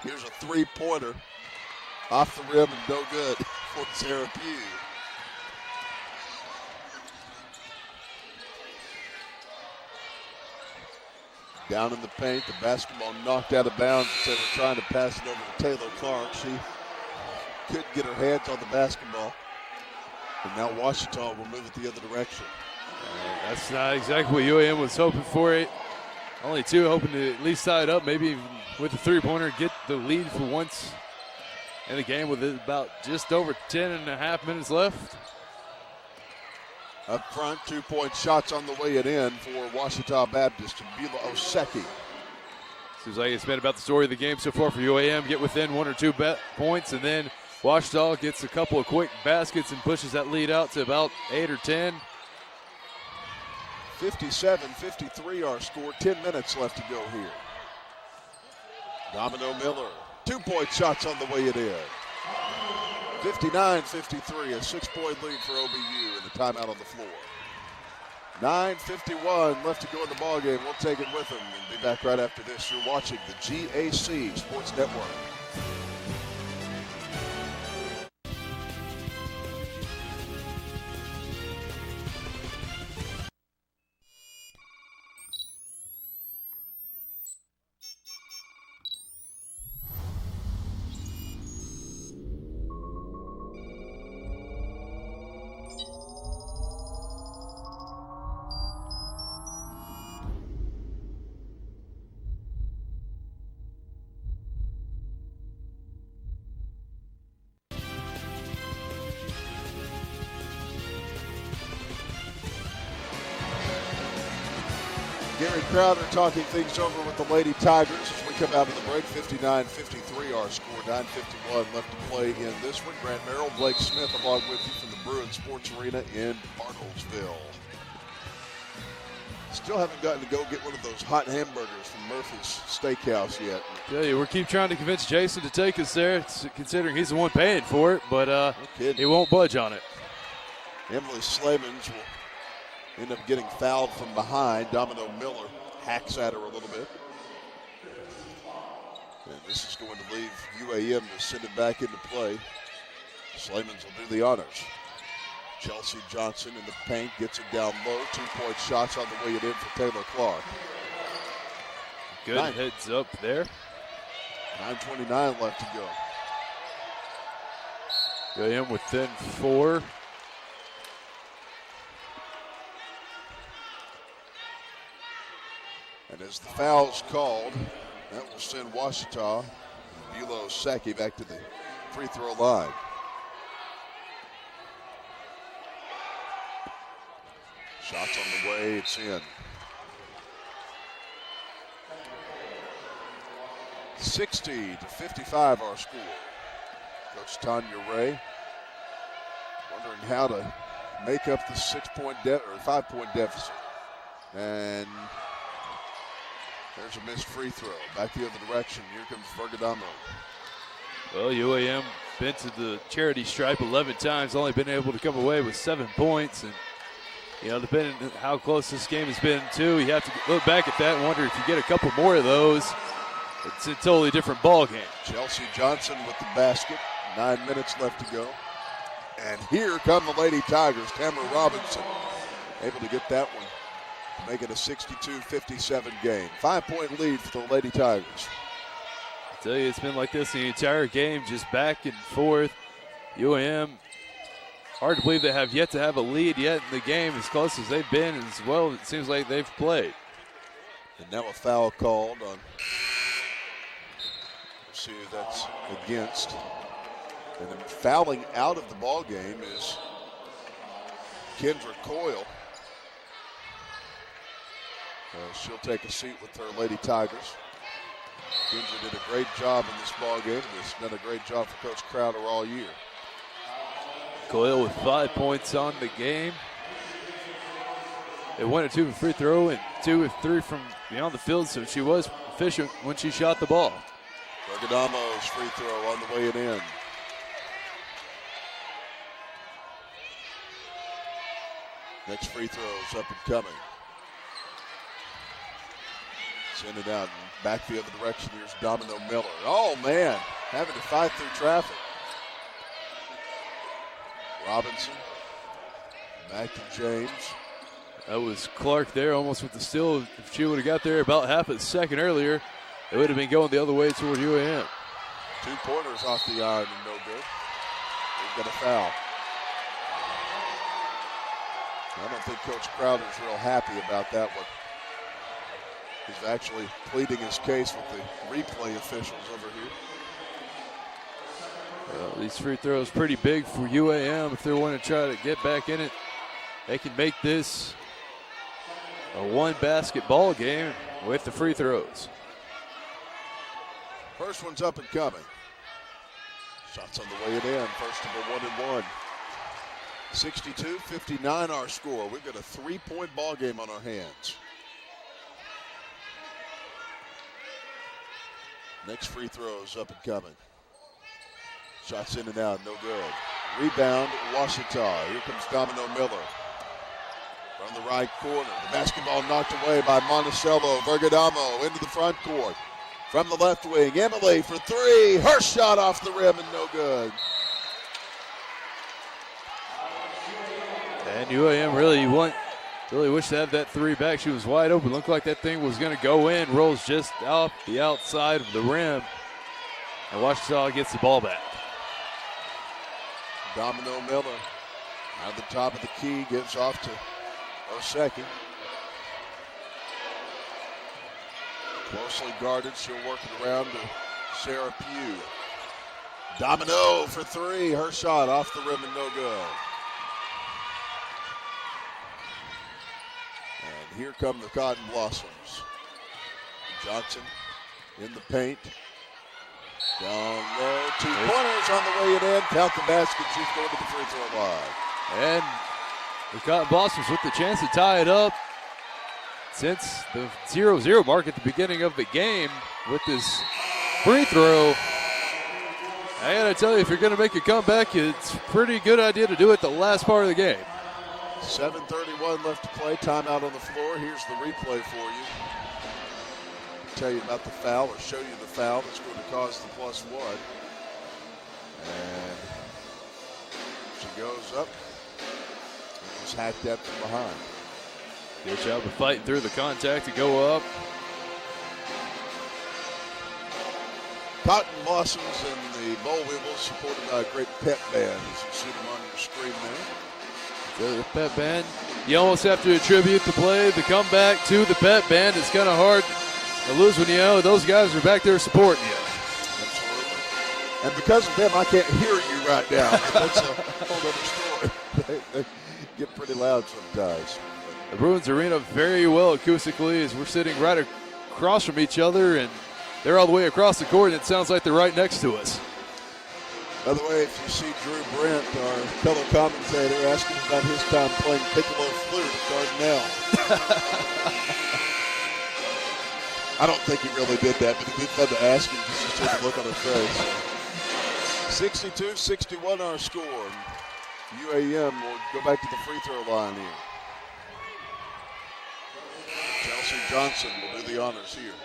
[SPEAKER 2] Here's a three-pointer off the rim and no good for Sarah Pugh. Down in the paint, the basketball knocked out of bounds as they were trying to pass it over to Taylor Clark. She couldn't get her hands on the basketball. And now Ouachita will move it the other direction.
[SPEAKER 1] That's not exactly what UAM was hoping for. It only two, hoping to at least tie it up, maybe even with the three-pointer, get the lead for once in the game with about just over 10.5 minutes left.
[SPEAKER 2] Up front, 2-point shots on the way it in for Ouachita Baptist and Beulah Oseki.
[SPEAKER 1] Seems like it's been about the story of the game so far for UAM. Get within 1 or 2 points, and then Ouachita gets a couple of quick baskets and pushes that lead out to about 8 or 10.
[SPEAKER 2] 57-53 our score. 10 minutes left to go here. Domino Miller, 2-point shots on the way it in. 59-53, a 6-point lead for OBU, and a timeout on the floor. 9:51 left to go in the ballgame. We'll take it with them and be back right after this. You're watching the GAC Sports Network. Gary Crowder talking things over with the Lady Tigers as we come out of the break. 59-53 our score. 9:51 left to play in this one. Grant Merrill, Blake Smith along with you from the Bruin Sports Arena in Bartlesville. Still haven't gotten to go get one of those hot hamburgers from Murphy's Steakhouse yet.
[SPEAKER 1] Tell you, we're keep trying to convince Jason to take us there, considering he's the one paying for it, but he won't budge on it.
[SPEAKER 2] Emily Slavens will end up getting fouled from behind. Domino Miller hacks at her a little bit. And this is going to leave UAM to send it back into play. Slavens will do the honors. Chelsea Johnson in the paint, gets it down low. 2-point shots on the way it in for Taylor Clark.
[SPEAKER 1] Good heads up there.
[SPEAKER 2] 9:29 left to go.
[SPEAKER 1] UAM within 4.
[SPEAKER 2] And as the foul's called, that will send Ouachita, Beulah Oseki, back to the free throw line. Shots on the way, it's in. 60-55 our score. Coach Tanya Ray wondering how to make up the 5-point deficit. And there's a missed free throw. Back the other direction. Here comes Bergadamo.
[SPEAKER 1] Well, UAM been to the charity stripe 11 times, only been able to come away with 7 points. And, you know, depending on how close this game has been, too, you have to look back at that and wonder if you get a couple more of those, it's a totally different ball game.
[SPEAKER 2] Chelsea Johnson with the basket. 9 minutes left to go. And here come the Lady Tigers. Tamara Robinson able to get that one to make it a 62-57 game. 5-point lead for the Lady Tigers.
[SPEAKER 1] I tell you, it's been like this the entire game, just back and forth. UAM, hard to believe they have yet to have a lead yet in the game, as close as they've been, as well it seems like they've played.
[SPEAKER 2] And now a foul called on, let's see who that's against. And then fouling out of the ball game is Kendra Coyle. She'll take a seat with her Lady Tigers. Kendra did a great job in this ball game. It's been a great job for Coach Crowder all year.
[SPEAKER 1] Coyle with 5 points on the game. They went a 2 free throw and 2 of 3 from beyond the field, so she was efficient when she shot the ball.
[SPEAKER 2] Bergadamo's free throw on the way in. Next free throw is up and coming. Send it out in backfield direction. Here's Domino Miller. Oh, man, having to fight through traffic. Robinson, back to James.
[SPEAKER 1] That was Clark there, almost with the steal. If she would have got there about half a second earlier, it would have been going the other way toward UAM.
[SPEAKER 2] 2 pointers off the iron and no good. They've got a foul. I don't think Coach Crowder's real happy about that one. He's actually pleading his case with the replay officials over here.
[SPEAKER 1] Well, these free throws pretty big for UAM. If they want to try to get back in it, they can make this a 1 basketball game with the free throws.
[SPEAKER 2] First one's up and coming. Shots on the way in. First of a 1-and-1. 62-59 our score. We've got a 3-point ball game on our hands. Next free throw is up and coming. Shots in and out, no good. Rebound, Ouachita. Here comes Domino Miller. From the right corner. The basketball knocked away by Monticello. Bergadamo into the front court. From the left wing, Emily for 3. Her shot off the rim and no good.
[SPEAKER 1] And UAM really wished to have that 3 back. She was wide open. Looked like that thing was going to go in. Rolls just off the outside of the rim. And Ouachita gets the ball back.
[SPEAKER 2] Domino Miller at the top of the key, gives off to Oseki. Closely guarded, she'll work it around to Sarah Pugh. Domino for 3, her shot off the rim and no good. And here come the Cotton Blossoms. Johnson in the paint. Down low, 2 pointers on the way in. Count the basket, she's going to the free throw line.
[SPEAKER 1] And the Cotton Blossoms with the chance to tie it up since the 0-0 mark at the beginning of the game with this free throw. I gotta tell you, if you're gonna make a comeback, it's a pretty good idea to do it the last part of the game.
[SPEAKER 2] 7:31 left to play, timeout on the floor. Here's the replay for you. Tell you about the foul or show you the foul that's going to cause the +1. And she goes up and was hacked at from behind.
[SPEAKER 1] Good job of fighting through the contact to go up.
[SPEAKER 2] Cotton Blossoms and the Boll Weevils supported by a great pep band, as you see them on your screen there.
[SPEAKER 1] The pep band, you almost have to attribute the play, the comeback to the pep band. It's kind of hard to lose when you know those guys are back there supporting you.
[SPEAKER 2] Absolutely. And because of them, I can't hear you right now. That's a whole other story. They get pretty loud sometimes.
[SPEAKER 1] The Bruins Arena very well acoustically as we're sitting right across from each other, and they're all the way across the court, and it sounds like they're right next to us.
[SPEAKER 2] By the way, if you see Drew Brent, our color commentator, asking about his time playing piccolo flute at Dardanelle. I don't think he really did that, but it'd be fun to ask him just to take a look on his face. 62-61 our score. UAM will go back to the free throw line here. Chelsea Johnson will do the honors here.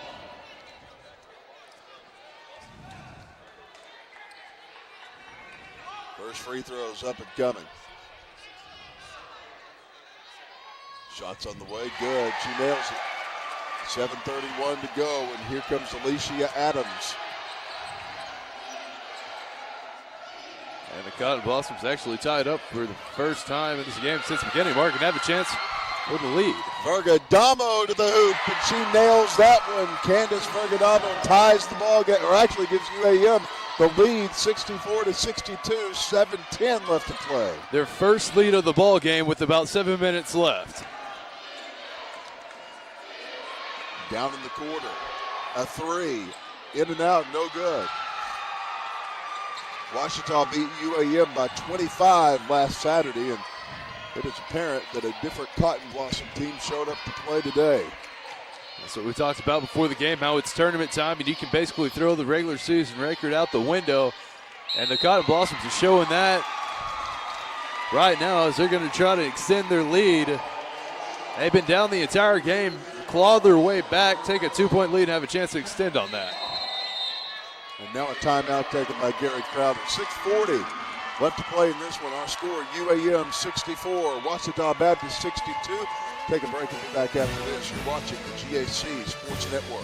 [SPEAKER 2] First free throw is up and coming. Shots on the way, good. She nails it. 7:31 to go, and here comes Alicia Adams.
[SPEAKER 1] And the Cotton Blossoms actually tied up for the first time in this game since the beginning. Mark can have a chance for the lead.
[SPEAKER 2] Vergadamo to the hoop, and she nails that one. Candace Vergadamo ties the ball, or actually gives UAM the lead, 64-62, 7:10 left to play.
[SPEAKER 1] Their first lead of the ball game with about 7 minutes left.
[SPEAKER 2] Down in the quarter, a three, in and out, no good. Ouachita beat UAM by 25 last Saturday, and it is apparent that a different Cotton Blossom team showed up to play today.
[SPEAKER 1] That's what we talked about before the game, how it's tournament time, and you can basically throw the regular season record out the window. And the Cotton Blossoms are showing that right now as they're going to try to extend their lead. They've been down the entire game, claw their way back, take a 2-point lead, and have a chance to extend on that.
[SPEAKER 2] And now a timeout taken by Gary Crowder. 6:40 left to play in this one. Our score, UAM 64, Ouachita Baptist 62. Take a break and be back after this. You're watching the GAC Sports Network.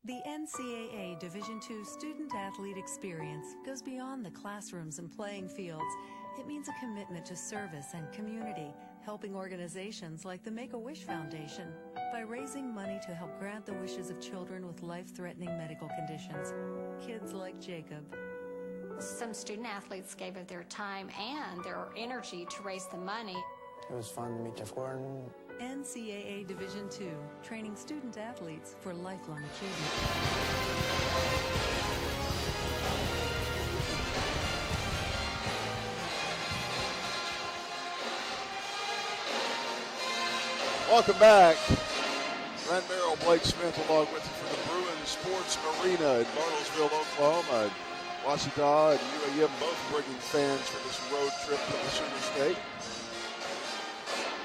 [SPEAKER 3] The NCAA Division II student-athlete experience goes beyond the classrooms and playing fields. It means a commitment to service and community, helping organizations like the Make-A-Wish Foundation by raising money to help grant the wishes of children with life-threatening medical conditions, kids like Jacob.
[SPEAKER 4] Some student athletes gave of their time and their energy to raise the money.
[SPEAKER 5] It was fun to meet Jeff Gordon.
[SPEAKER 3] NCAA Division II, training student athletes for lifelong achievement.
[SPEAKER 2] Welcome back. Brent Merrill, Blake Smith along with you from the Bruin Sports Arena in Bartlesville, Oklahoma. And Ouachita and UAM both bringing fans for this road trip to the Sooner State.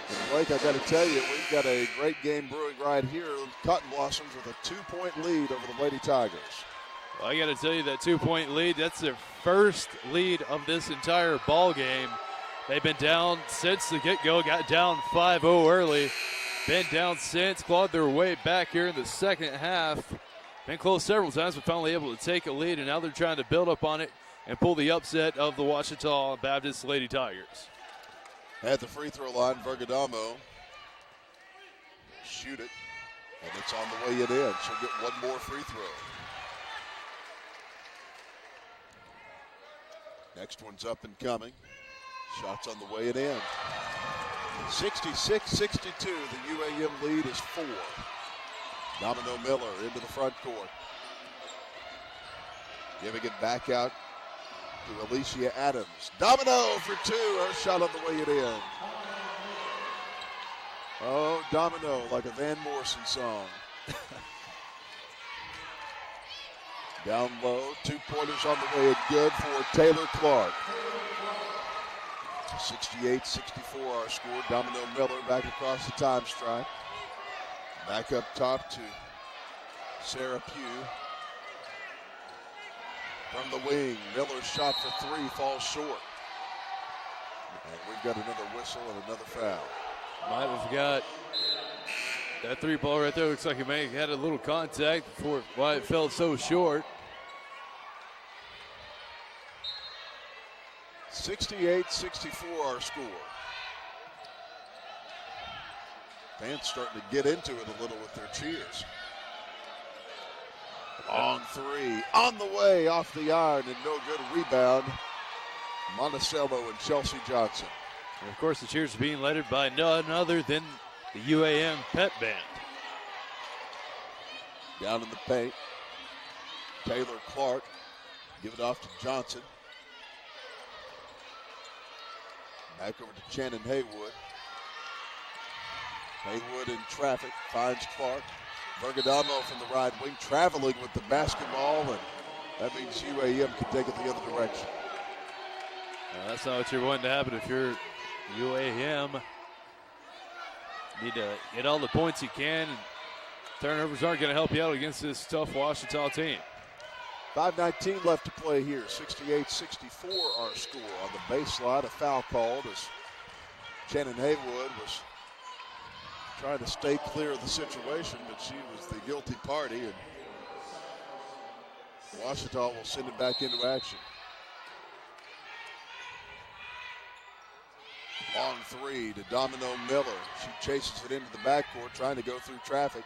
[SPEAKER 2] And Blake, I got to tell you, we've got a great game brewing right here. Cotton Blossoms with a 2-point lead over the Lady Tigers.
[SPEAKER 1] Well, I got to tell you, that 2-point lead, that's their first lead of this entire ball game. They've been down since the get-go, got down 5-0 early. Been down since, clawed their way back here in the second half. Been close several times, but finally able to take a lead, and now they're trying to build up on it and pull the upset of the Ouachita Baptist Lady Tigers.
[SPEAKER 2] At the free throw line, Vergadamo shoot it, and it's on the way it in. She'll get one more free throw. Next one's up and coming. Shots on the way it in. 66-62, the UAM lead is 4. Domino Miller into the front court. Giving it back out to Alicia Adams. Domino for 2, her shot on the way it in. Oh, Domino, like a Van Morrison song. Down low, 2-pointers on the way in, good for Taylor Clark. 68-64 our score. Domino Miller back across the time stripe. Back up top to Sarah Pugh. From the wing, Miller's shot for 3 falls short. And we've got another whistle and another foul.
[SPEAKER 1] Might have got that 3-ball right there. Looks like it may have had a little contact before why it fell so short.
[SPEAKER 2] 68-64 our score. Fans starting to get into it a little with their cheers. Long 3, on the way, off the iron, and no good rebound. Monticello and Chelsea Johnson.
[SPEAKER 1] And of course, the cheers are being led by none other than the UAM Pep Band.
[SPEAKER 2] Down in the paint, Taylor Clark, give it off to Johnson. Back over to Shannon Haywood. Haywood in traffic, finds Clark. Bergadamo from the right wing, traveling with the basketball, and that means UAM can take it the other direction.
[SPEAKER 1] That's not what you're wanting to happen if you're UAM. Need to get all the points you can, and turnovers aren't going to help you out against this tough Ouachita team.
[SPEAKER 2] 5:19 left to play here. 68-64 our score. On the baseline, a foul called as Shannon Haywood was trying to stay clear of the situation, but she was the guilty party, and Ouachita will send it back into action. Long three to Domino Miller. She chases it into the backcourt, trying to go through traffic.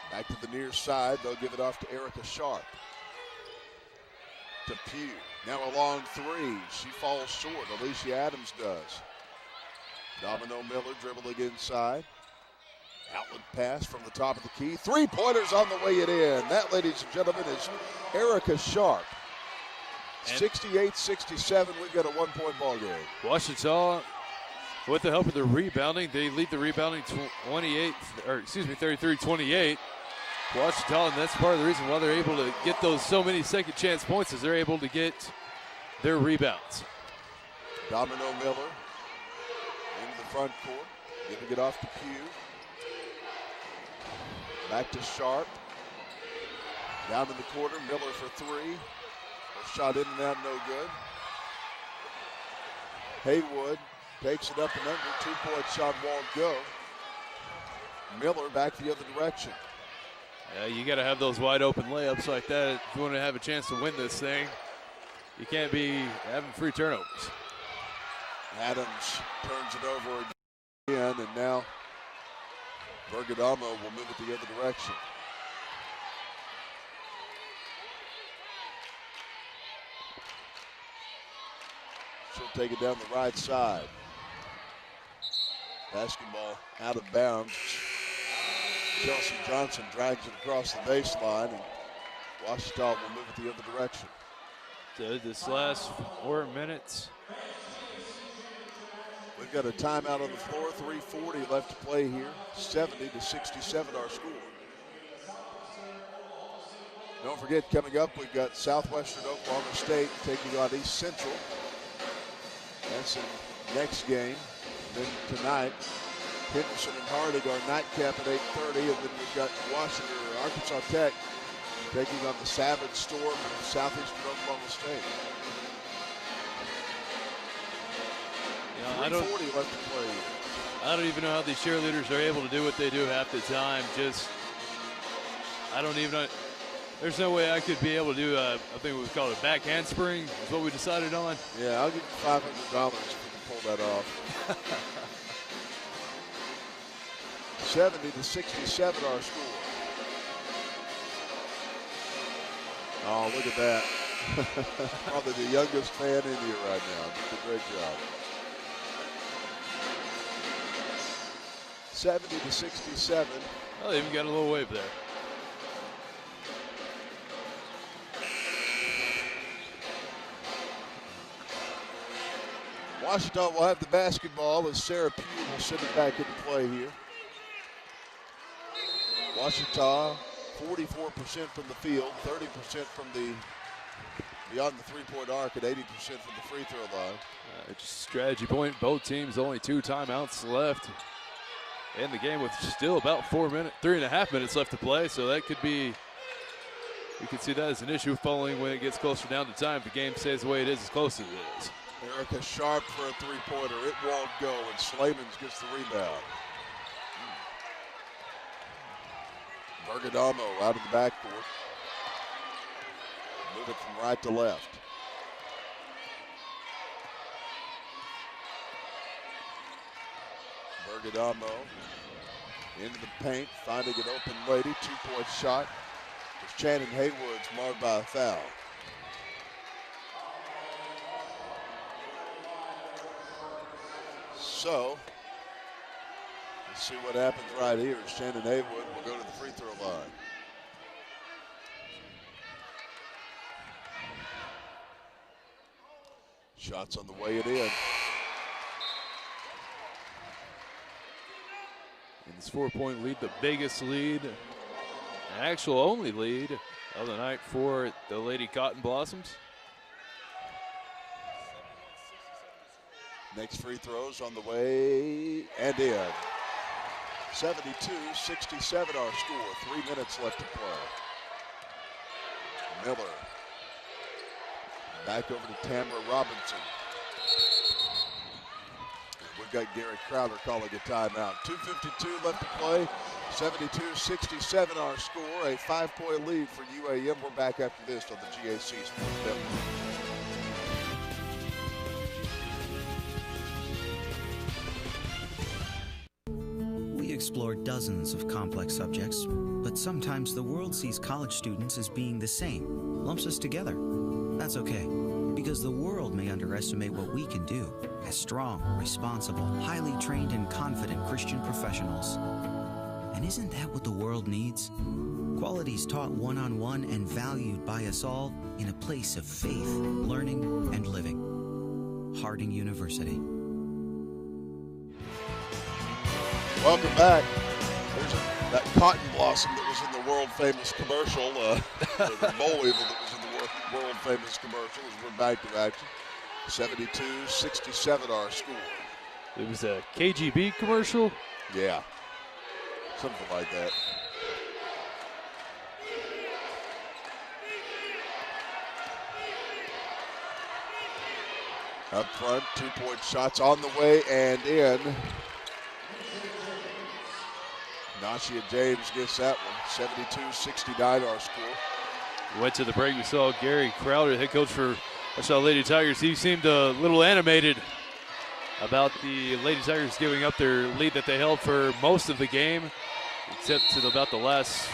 [SPEAKER 2] Back to the near side. They'll give it off to Erica Sharp. To Pugh. Now a long three. She falls short. Alicia Adams does. Domino Miller dribbling inside. Outlet pass from the top of the key. Three-pointers on the way it in. That, ladies and gentlemen, is Erica Sharp. 68-67. We've got a one-point ball game.
[SPEAKER 1] Ouachita, with the help of the rebounding, they lead the rebounding 33-28. Ouachita, and that's part of the reason why they're able to get those so many second chance points, is they're able to get their rebounds.
[SPEAKER 2] Domino Miller into the front court, giving it off to Pugh. Back to Sharp. Down in the corner, Miller for three. Shot in and out, no good. Haywood takes it up and under. 2-point shot won't go. Miller back the other direction.
[SPEAKER 1] Yeah, you got to have those wide open layups like that if you want to have a chance to win this thing. You can't be having free turnovers.
[SPEAKER 2] Adams turns it over again, and now Bergadamo will move it the other direction. She'll take it down the right side. Basketball out of bounds. Chelsea Johnson drags it across the baseline, and Ouachita will move it the other direction.
[SPEAKER 1] So this last 4 minutes.
[SPEAKER 2] We've got a timeout on the floor, 3:40 left to play here. 70-67 our score. Don't forget, coming up, we've got Southwestern Oklahoma State taking on East Central. That's the next game. Then tonight, Henderson and Harding our nightcap at 8:30, and then we've got Arkansas Tech taking on the Savage Storm of Southeastern Oklahoma State.
[SPEAKER 1] Yeah,
[SPEAKER 2] 3:40 left to play.
[SPEAKER 1] I don't even know how these cheerleaders are able to do what they do half the time. I don't even know. There's no way I could be able to do I think we call it a back handspring is what we decided on.
[SPEAKER 2] Yeah, I'll give you $500 if you can pull that off. 70-67 our score. Oh, look at that. Probably the youngest fan in here right now. Did a great job. 70-67.
[SPEAKER 1] Oh, they even got a little wave there.
[SPEAKER 2] Washington will have the basketball as Sarah Pugh will send it back into play here. Washington, 44% from the field, 30% from the beyond the three-point arc, and 80% from the free throw line.
[SPEAKER 1] Just strategy point. Both teams only 2 timeouts left in the game with still about 3.5 minutes left to play. So that could be, you could see that as an issue following when it gets closer down to time. If the game stays the way it is, as close as it is.
[SPEAKER 2] Erica Sharp for a three-pointer. It won't go, and Slavens gets the rebound. Bergadamo out of the backcourt. Move it from right to left. Bergadamo into the paint, finding an open lady. 2-point shot. As Shannon Haywood's marred by a foul. So, let's see what happens right here. Shannon Haywood will go to the free throw line. Shots on the way and in.
[SPEAKER 1] And this 4-point lead, the biggest lead, an actual only lead of the night for the Lady Cotton Blossoms.
[SPEAKER 2] Next free throws on the way and in. 72-67 our score. 3 minutes left to play. Miller. Back over to Tamara Robinson. We've got Gary Crowder calling a timeout. 2:52 left to play. 72-67 our score. A 5-point lead for UAM. We're back after this on the GAC Sports Network.
[SPEAKER 9] We explore dozens of complex subjects, but sometimes the world sees college students as being the same, lumps us together. That's okay, because the world may underestimate what we can do as strong, responsible, highly trained, and confident Christian professionals. And isn't that what the world needs? Qualities taught one-on-one and valued by us all in a place of faith, learning, and living. Harding University.
[SPEAKER 2] Welcome back. There's that cotton blossom that was in the world-famous commercial, the boll weevil that was in the world-famous commercial, as we're back to action. 72-67 our score.
[SPEAKER 1] It was a KGB commercial?
[SPEAKER 2] Yeah, something like that. Up front, 2-point shots on the way and in. Nashia James gets that one. 72-69 our score.
[SPEAKER 1] Went to the break. We saw Gary Crowder, head coach for Ouachita Lady Tigers. He seemed a little animated about the Lady Tigers giving up their lead that they held for most of the game, except to about the last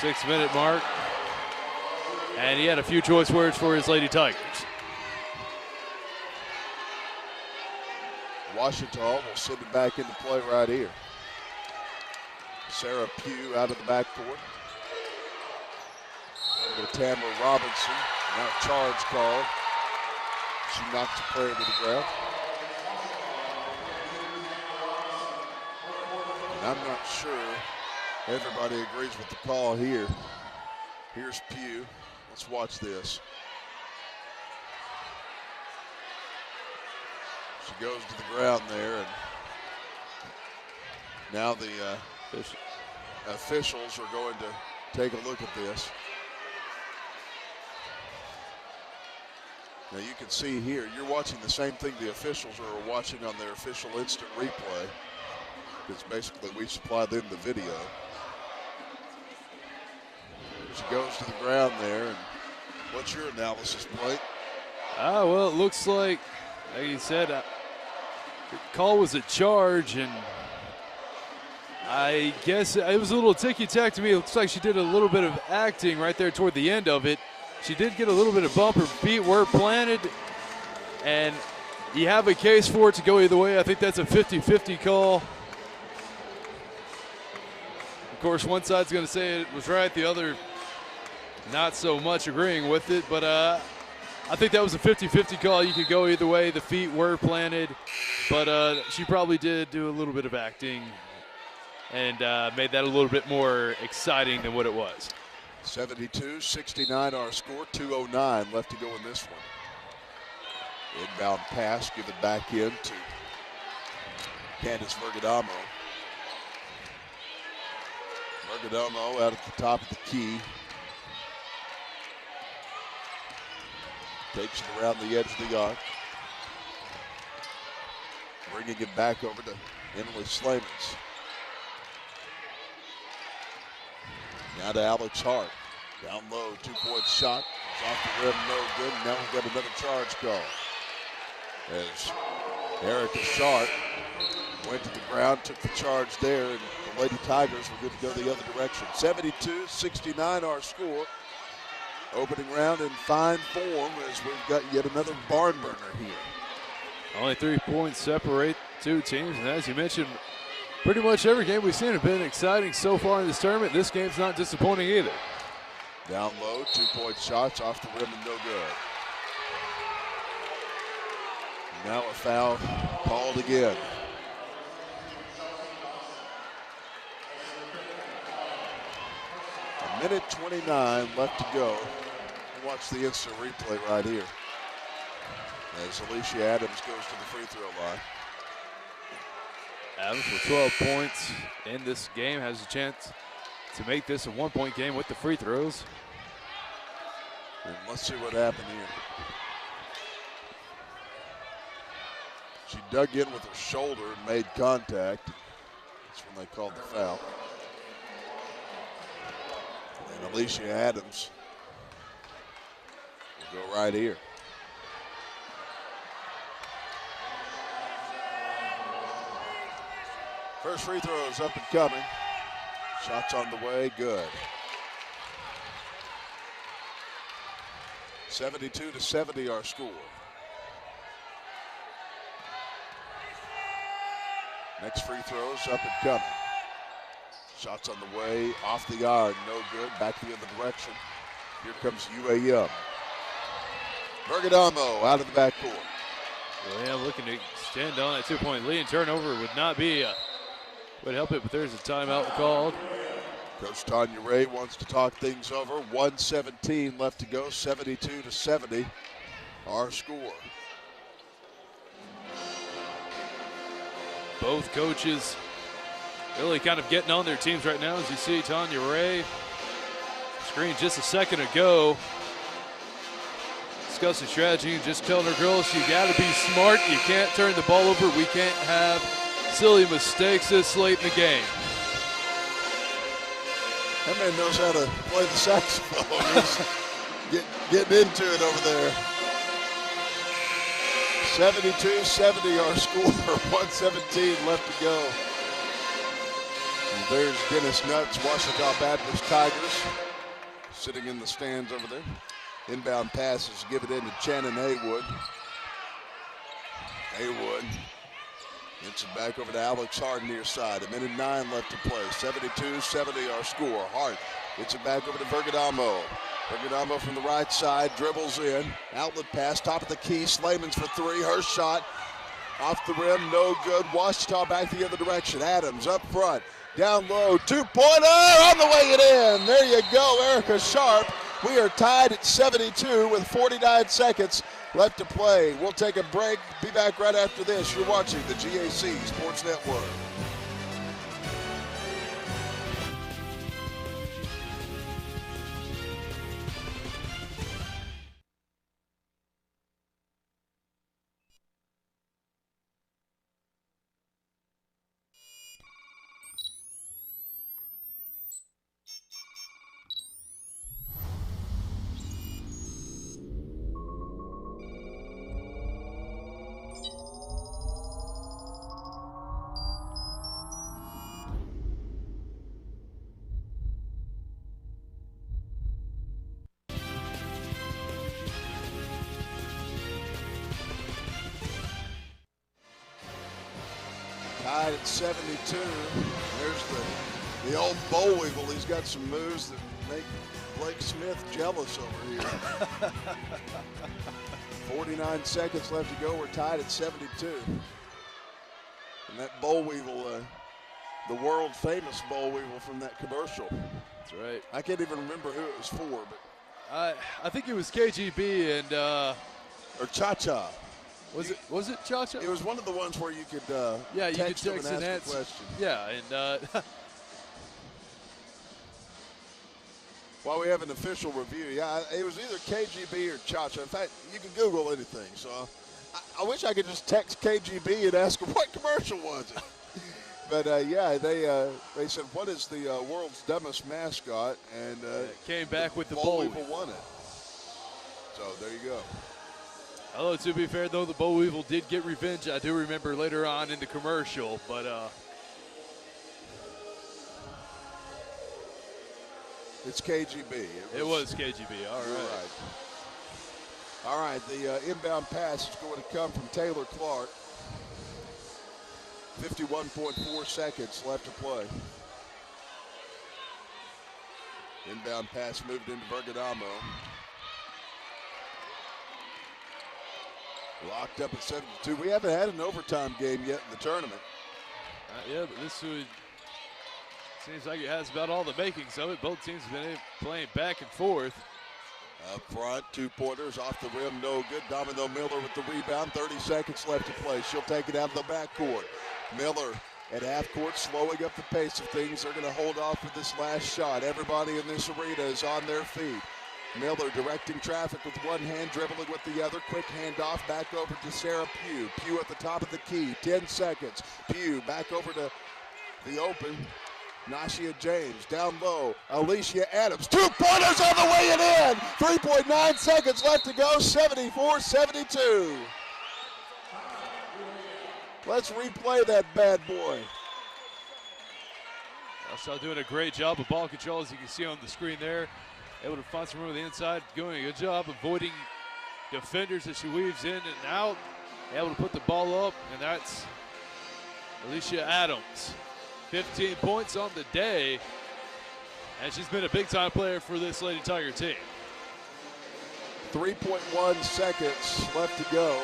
[SPEAKER 1] 6-minute mark. And he had a few choice words for his Lady Tigers.
[SPEAKER 2] Ouachita will send it back into play right here. Sarah Pugh out of the backcourt. With Tamara Robinson. Now charge called. She knocks the player to the ground. And I'm not sure everybody agrees with the call here. Here's Pugh. Let's watch this. She goes to the ground there, and now the officials are going to take a look at this. Now you can see here, you're watching the same thing the officials are watching on their official instant replay, because basically we supply them the video. She goes to the ground there, and what's your analysis, Blake?
[SPEAKER 1] Well, it looks like you said, the call was a charge, and I guess it was a little ticky-tack to me. It looks like she did a little bit of acting right there toward the end of it. She did get a little bit of bump. Her feet were planted, and you have a case for it to go either way. I think that's a 50-50 call. Of course, one side's going to say it was right, the other not so much agreeing with it, but I think that was a 50-50 call. You could go either way. The feet were planted, but she probably did do a little bit of acting and made that a little bit more exciting than what it was.
[SPEAKER 2] 72-69 our score, 2:09 left to go in this one. Inbound pass given back in to Candace Vergadamo. Vergadamo out at the top of the key. Takes it around the edge of the arc. Bringing it back over to Emily Slamans. Now to Alex Hart. Down low, 2-point shot. It's off the rim, no good. Now we've got another charge call. As Erica Sharp went to the ground, took the charge there, and the Lady Tigers were good to go the other direction. 72-69 our score. Opening round in fine form as we've got yet another barn burner here.
[SPEAKER 1] Only 3 points separate two teams, and as you mentioned, pretty much every game we've seen has been exciting so far in this tournament. This game's not disappointing either.
[SPEAKER 2] Down low, 2-point shots off the rim and no good. Now a foul called again. A minute 29 left to go. Watch the instant replay right here as Alicia Adams goes to the free throw line.
[SPEAKER 1] Adams with 12 points in this game has a chance to make this a 1-point game with the free throws.
[SPEAKER 2] And let's see what happened here. She dug in with her shoulder and made contact. That's when they called the foul. And Alicia Adams will go right here. First free throw is up and coming. Shots on the way, good. 72-70 our score. Next free throw is up and coming. Shots on the way, off the iron, no good. Back the other direction. Here comes UAM. Bergadamo out of the backcourt.
[SPEAKER 1] UAM looking to extend on that 2-point lead. Turnover would not be would help it, but there's a timeout called.
[SPEAKER 2] Coach Tanya Ray wants to talk things over. 1:17 left to go, 72-70 our score.
[SPEAKER 1] Both coaches really kind of getting on their teams right now. As you see, Tanya Ray, screen just a second ago, discussing strategy and just telling her girls, you got to be smart. You can't turn the ball over. We can't have silly mistakes this late in the game.
[SPEAKER 2] That man knows how to play the saxophone. He's getting into it over there. 72-70 our score. 1:17 left to go. And there's Dennis Nutt's Ouachita Baptist Tigers sitting in the stands over there. Inbound pass is given in to Shannon Haywood. Haywood gets it back over to Alex Hart near side. 1:09 left to play. 72-70 our score. Hart gets it back over to Bergadamo. Bergadamo from the right side, dribbles in. Outlet pass, top of the key. Slayman's for three. Her shot off the rim, no good. Ouachita back the other direction. Adams up front, down low, two-pointer on the way it in. There you go, Erica Sharp. We are tied at 72 with 49 seconds left to play. We'll take a break. Be back right after this. You're watching the GAC Sports Network. Tied at 72. There's the old boll weevil. He's got some moves that make Blake Smith jealous over here. 49 seconds left to go. We're tied at 72. And that boll weevil, the world famous boll weevil from that commercial.
[SPEAKER 1] That's right.
[SPEAKER 2] I can't even remember who it was for, but
[SPEAKER 1] I think it was KGB and
[SPEAKER 2] or Cha-Cha.
[SPEAKER 1] Was it Cha-Cha?
[SPEAKER 2] It was one of the ones where you could
[SPEAKER 1] yeah, you
[SPEAKER 2] text
[SPEAKER 1] could text
[SPEAKER 2] him and
[SPEAKER 1] and
[SPEAKER 2] ask a question.
[SPEAKER 1] Yeah, and
[SPEAKER 2] while we have an official review, yeah, it was either KGB or Cha-Cha. In fact, you can Google anything. So I wish I could just text KGB and ask them what commercial was it. But yeah, they said, what is the world's dumbest mascot? And
[SPEAKER 1] came back with the
[SPEAKER 2] boll
[SPEAKER 1] boll
[SPEAKER 2] weevil won it. So there you go.
[SPEAKER 1] Although, to be fair, though, the boll weevil did get revenge. I do remember later on in the commercial, but
[SPEAKER 2] it's KGB.
[SPEAKER 1] It was KGB. All right.
[SPEAKER 2] All right, the inbound pass is going to come from Taylor Clark. 51.4 seconds left to play. Inbound pass moved into Bergadamo. Locked up at 72. We haven't had an overtime game yet in the tournament.
[SPEAKER 1] Yeah, but this would seems like it has about all the makings of it. Both teams have been playing back and forth.
[SPEAKER 2] Up front, 2-pointers off the rim, no good. Domino Miller with the rebound. 30 seconds left to play. She'll take it out of the backcourt. Miller at half court, slowing up the pace of things. They're going to hold off for this last shot. Everybody in this arena is on their feet. Miller directing traffic with one hand, dribbling with the other. Quick handoff back over to Sarah Pugh. Pugh at the top of the key, 10 seconds. Pugh back over to the open. Nashia James down low. Alicia Adams, 2-pointers on the way and in. 3.9 seconds left to go, 74-72. Let's replay that bad boy.
[SPEAKER 1] Outside doing a great job of ball control, as you can see on the screen there. Able to find some room on the inside, doing a good job avoiding defenders as she weaves in and out. Able to put the ball up, and that's Alicia Adams. 15 points on the day, and she's been a big-time player for this Lady Tiger team.
[SPEAKER 2] 3.1 seconds left to go.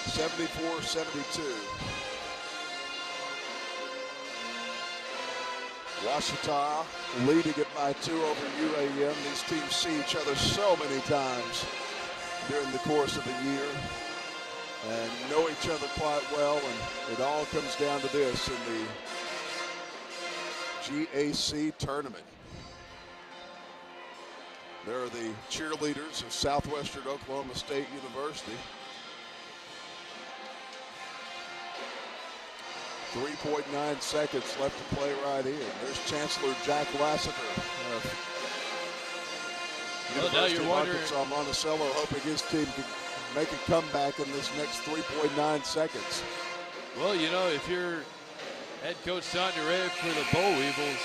[SPEAKER 2] 74-72. Ouachita leading it by 2 over UAM. These teams see each other so many times during the course of the year and know each other quite well, and it all comes down to this in the GAC tournament. There are the cheerleaders of Southwestern Oklahoma State University. 3.9 seconds left to play right here. There's Chancellor Jack Lassiter.
[SPEAKER 1] Well, now you're wondering.
[SPEAKER 2] Arkansas-Monticello hoping his team can make a comeback in this next 3.9 seconds.
[SPEAKER 1] Well, you know, if you're head coach Tanya Ray for the Boll Weevils,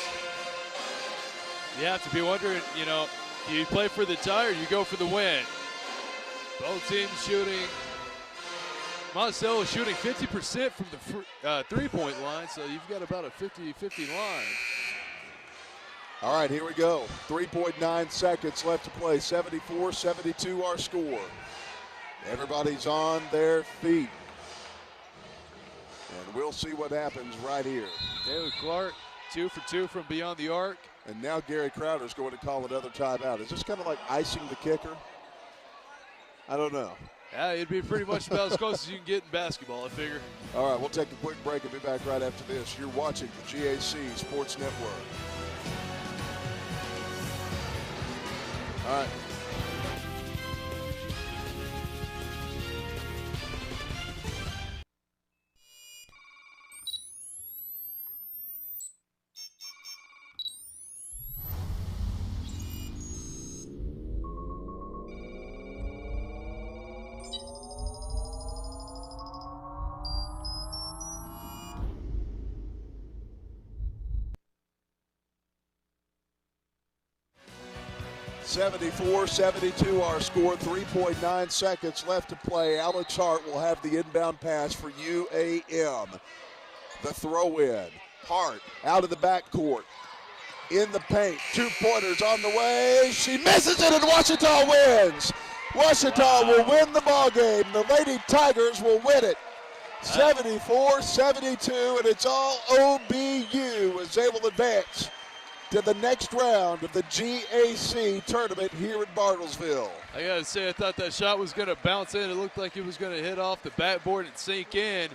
[SPEAKER 1] you have to be wondering, you know, do you play for the tie or you go for the win? Both teams shooting. Monticello is shooting 50% from the three-point line, so you've got about a 50-50 line.
[SPEAKER 2] All right, here we go. 3.9 seconds left to play. 74-72 our score. Everybody's on their feet. And we'll see what happens right here.
[SPEAKER 1] Taylor Clark, 2 for 2 from beyond the arc.
[SPEAKER 2] And now Gary Crowder's going to call another timeout. Is this kind of like icing the kicker? I don't know.
[SPEAKER 1] Yeah, it'd be pretty much about as close as you can get in basketball, I figure.
[SPEAKER 2] All right, we'll take a quick break and be back right after this. You're watching the GAC Sports Network. All right. (74-72) our score. 3.9 seconds left to play. Alex Hart will have the inbound pass for UAM. The throw-in. Hart out of the backcourt. In the paint. 2-pointers on the way. She misses it, and Ouachita wins. Ouachita will win the ball game. The Lady Tigers will win it. 74-72, and it's all OBU is able to advance to the next round of the GAC tournament here in Bartlesville.
[SPEAKER 1] I gotta say, I thought that shot was gonna bounce in. It looked like it was gonna hit off the backboard and sink in.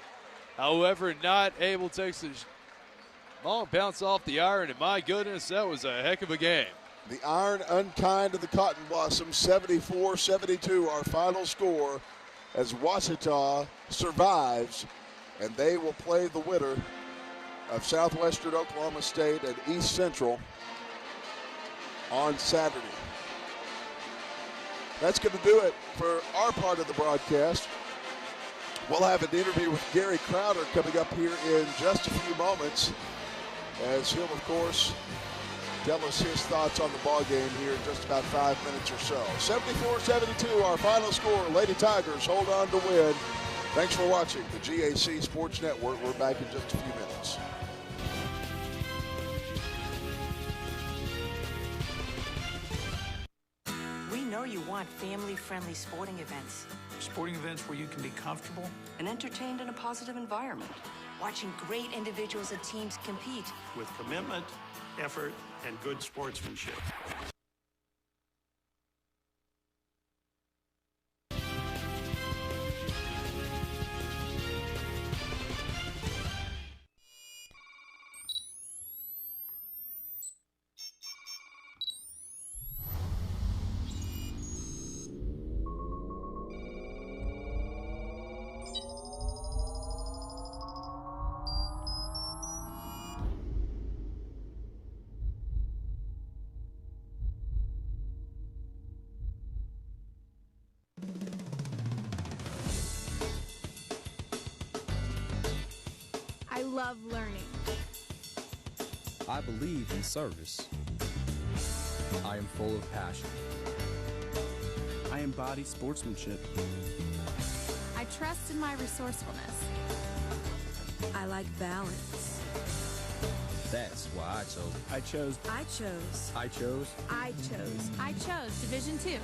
[SPEAKER 1] However, not able to take a long bounce off the iron, and my goodness, that was a heck of a game.
[SPEAKER 2] The iron unkind of the Cotton Blossoms, 74-72, our final score, as Ouachita survives, and they will play the winner of Southwestern Oklahoma State and East Central on Saturday. That's going to do it for our part of the broadcast. We'll have an interview with Gary Crowder coming up here in just a few moments, as he'll, of course, tell us his thoughts on the ball game here in just about 5 minutes or so. 74-72, our final score. Lady Tigers hold on to win. Thanks for watching the GAC Sports Network. We're back in just a few minutes.
[SPEAKER 10] We know you want family-friendly sporting events. sporting events where you can be comfortable
[SPEAKER 11] and entertained in a positive environment. Watching great individuals and teams compete
[SPEAKER 10] with commitment, effort, and good sportsmanship.
[SPEAKER 6] I love learning.
[SPEAKER 7] I believe in service. I am full of passion.
[SPEAKER 12] I embody sportsmanship.
[SPEAKER 6] I trust in my resourcefulness.
[SPEAKER 8] I like balance.
[SPEAKER 7] That's why I chose.
[SPEAKER 12] I chose.
[SPEAKER 8] I chose.
[SPEAKER 12] I chose.
[SPEAKER 6] I chose Division II.